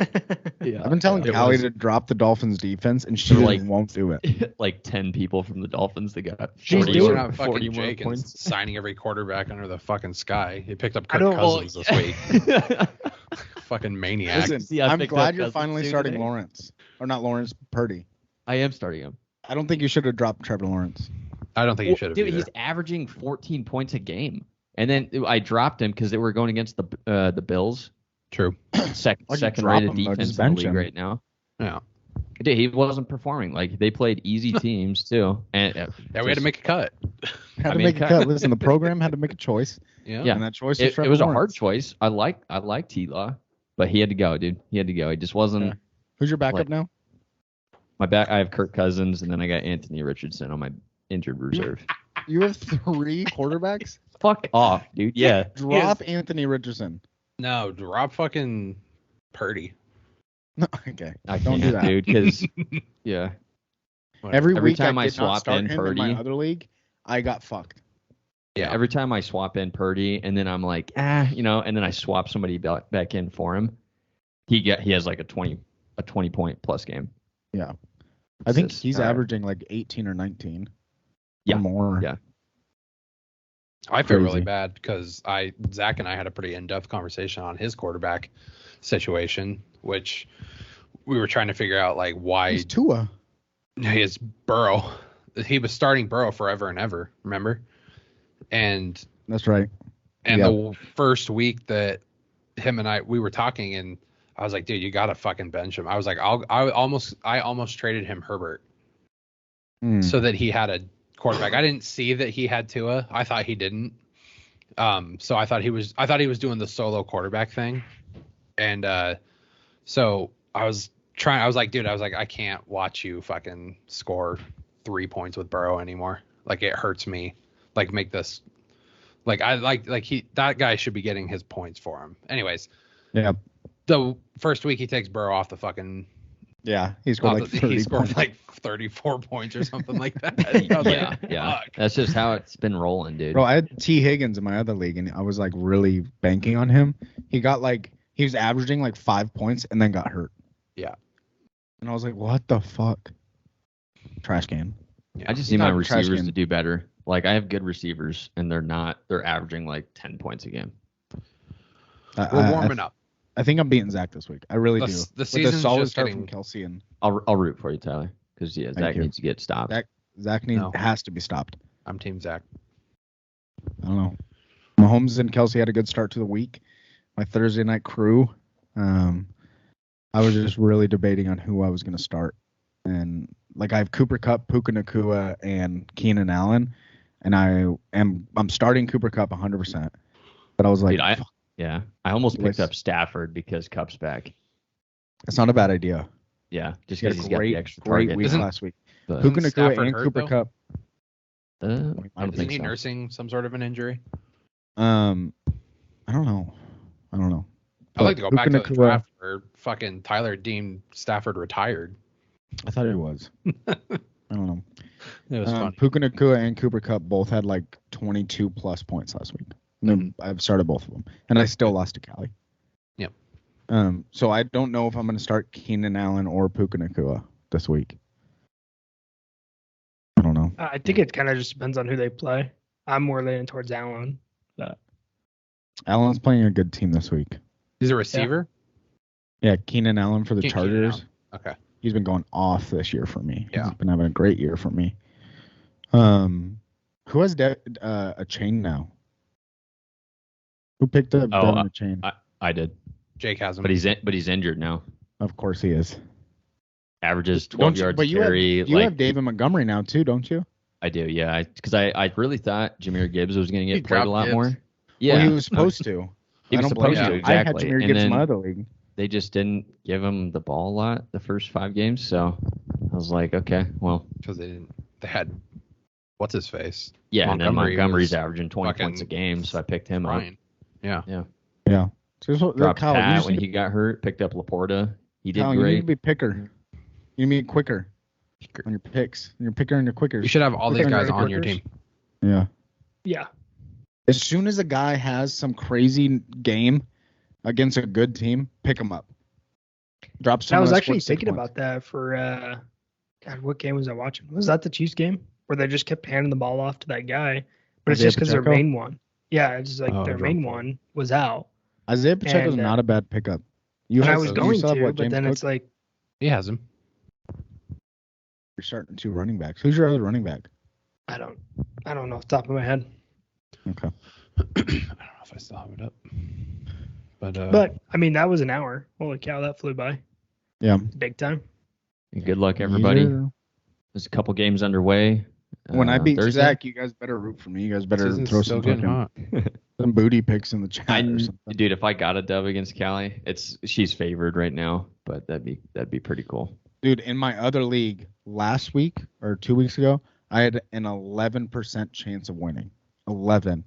Yeah. I've been telling It Callie was to drop the Dolphins defense, and she For, like like- won't do it. like 10 people from the Dolphins that got She's 40 doing or Not 40 fucking more Jake and points. signing every quarterback under the fucking sky. He picked up I Kirk don't- well, Cousins this week. Fucking maniac. Listen, See, I I'm picked glad up you're Cousins finally too starting today. Lawrence. Or not Lawrence, Purdy. I am starting him. I don't think you should have dropped Trevor Lawrence. I don't think you should have Dude, either. he's averaging 14 points a game. And then I dropped him because they were going against the Bills. True. Second Why'd you second drop rated him, though? defense Just in the bench league him. right now. Yeah. Dude, he wasn't performing. Like they played easy teams too. And Yeah, we had to make a cut. Had I to mean, make a cut. Listen, the program had to make a choice, Yeah. Yeah. and that choice was it Trevor was a Lawrence. hard choice. I like Tihler, but he had to go, dude. He had to go. He just wasn't Yeah. Who's your backup Like- now? my back. I have Kirk Cousins, and then I got Anthony Richardson on my injured reserve. You have 3 quarterbacks? Fuck off, dude. Yeah. Drop Anthony Richardson. No, drop fucking Purdy. No, okay. I Don't can't, do that. dude, because yeah. Every Every week time I I did not swap start in him Purdy- in my other league, I got fucked. Yeah. Every time I swap in Purdy, and then I'm like, and then I swap somebody back in for him. He has like a 20 point plus game. Yeah. I think Assists. he's All right. averaging like 18 or 19 Yeah. or more. Yeah. I feel really Crazy. bad because Zach and I had a pretty in-depth conversation on his quarterback situation, which we were trying to figure out like why He's Tua. his Burrow. He was starting Burrow forever and ever, remember? And That's right. And Yep. the first week that him and we were talking, and I was like, dude, you gotta fucking bench him. I was like, I almost traded him Herbert Mm. so that he had a quarterback. I didn't see that he had Tua. I thought he didn't. So I thought he was doing the solo quarterback thing. And so I was like, dude, I can't watch you fucking score 3 points with Burrow anymore. Like, it hurts me. Like, make this. Like, that guy should be getting his points for him. Anyways, Yeah. the first week he takes Burrow off the fucking. Yeah. He scored like 30 he scored points. like 34 points or something like that. I was Yeah, like, yeah. fuck. That's just how it's been rolling, dude. Bro, I had T. Higgins in my other league, and I was like really banking on him. He was averaging like 5 points and then got hurt. Yeah. And I was like, what the fuck? Trash can. I just He's need my not a trash receivers can. to do better. Like, I have good receivers, and they're averaging like 10 points a game. We're warming up. I think I'm beating Zach this week. I really The- do. the With a season's solid just start getting- from Kelsey, and I'll root for you, Tyler, because Zach you. needs to get stopped. Zach No. has to be stopped. I'm Team Zach. I don't know. Mahomes and Kelsey had a good start to the week. My Thursday night crew, I was just really debating on who I was going to start. And like I have Cooper Kupp, Puka Nacua, and Keenan Allen, and I'm starting Cooper Kupp 100%. But I was like, Dude, I almost picked Let's- up Stafford because Cup's back. it's not a bad idea. Yeah, just He had because a he's got the great, extra great target. week Isn't- last week. But, Puka Isn't Nacua Stafford and hurt, Cooper though? Kupp. I don't think Isn't he so. nursing some sort of an injury? I don't know. I'd like to go Puka back to the Nacua- draft where fucking Tyler deemed Stafford retired. I thought it was. I don't know. It was funny. Puka Nacua and Cooper Kupp both had like 22 plus points last week. And then I've started both of them, and I still lost to Cali. Yep. So I don't know if I'm going to start Keenan Allen or Puka Nacua this week. I don't know. I think it kind of just depends on who they play. I'm more leaning towards Allen. Allen's playing a good team this week. He's a receiver? Yeah, Keenan Allen for the Keenan Chargers. Allen. Okay. He's been going off this year for me. Yeah. He's been having a great year for me. Who has a chain now? Who picked up Oh, Devin a chain? I did, Jake has him. but he's injured now. Of course he is. Averages 12 yards but a carry. you have David Montgomery now too, don't you? I do, yeah. Because I really thought Jameer Gibbs was going to He get played a dropped lot Gibbs. more. Yeah, Well, he was supposed to. He I was don't blame supposed to, you. I had exactly. Jameer And Gibbs in then- my other league. they just didn't give him the ball a lot the first 5 games. So I was like, okay, well, Because they had what's his face? yeah. And then Montgomery Montgomery's was averaging 20 fucking points a game, so I picked him up. Ryan. Yeah. Yeah. So this, Dropped Kyle, you Pat just when need- he got hurt. Picked up Laporta. He did Kyle, you need great. to be picker. You need to be quicker on your picks. Your picker and your quickers. You should have all these Quicker guys and on your quickers. team. Yeah. Yeah. As soon as a guy has some crazy game against a good team, pick him up. Drop I someone was that actually scored 6 thinking points. about that for God, what game was I watching? Was that the Chiefs game where they just kept handing the ball off to that guy? But it's Isaiah just because their Pacheco? main one. Yeah, it's just like Oh, their Jordan main Poole. one was out. Isaiah Pacheco's And, not a bad pickup. You And I have- was you going still have to, what, but James then Cook? it's like He has him. You're starting 2 running backs. Who's your other running back? I don't know off the top of my head. Okay. I don't know if I still have it up. But I mean, that was an hour. Holy cow, that flew by. Yeah. Big time. Good luck, everybody. Yeah. There's a couple games underway. When I beat Thursday. Zach, you guys better root for me. You guys better Season's throw still some getting fucking, hot. some booty picks in the chat or something. Dude, if I got a dub against Callie, she's favored right now, but that'd be pretty cool. Dude, in my other league last week or 2 weeks ago, I had an 11% chance of winning. 11.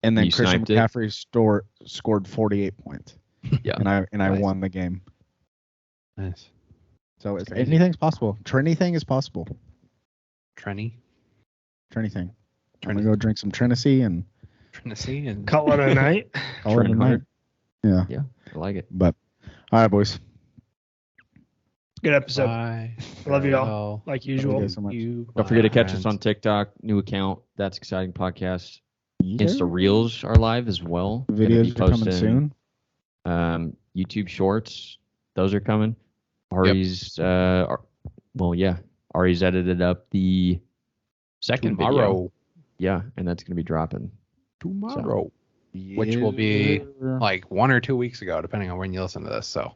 And then You Christian sniped it? McCaffrey scored 48 points. Yeah. And I Nice. won the game. Nice. So if Crazy. anything's possible. Anything is possible. Trenny. Anything. I'm Trinity. gonna go drink some Trinity and Tennessee and Call it a night. call it a Trent night. Hunter. Yeah. Yeah, I like it. But All right, boys. Good episode. Bye. Love you all, Farewell. like Thank usual. you so much. Don't forget to catch us friends. on TikTok, new account. That's Exciting Podcast. Yeah. Insta Reels are live as well. Gonna be Videos are coming posting, soon. YouTube Shorts, those are coming. Ari's, Ari's edited up the second video. Tomorrow. Yeah, and that's gonna be dropping. Tomorrow. Which will be like 1 or 2 weeks ago, depending on when you listen to this. So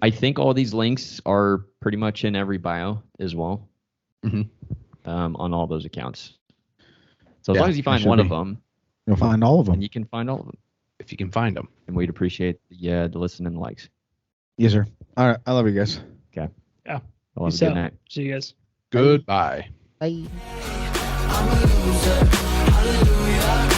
I think all these links are pretty much in every bio as well. Mhm. On all those accounts. So as Yeah, long as you find should one be. of them, You'll find all of them. and you can find all of them, if you can find them. and we'd appreciate the listen and the likes. Yes, sir. All right. I love you guys. Okay. Yeah. Well, have a Peace good out. night. See you guys. Goodbye. I'm a loser. Hallelujah.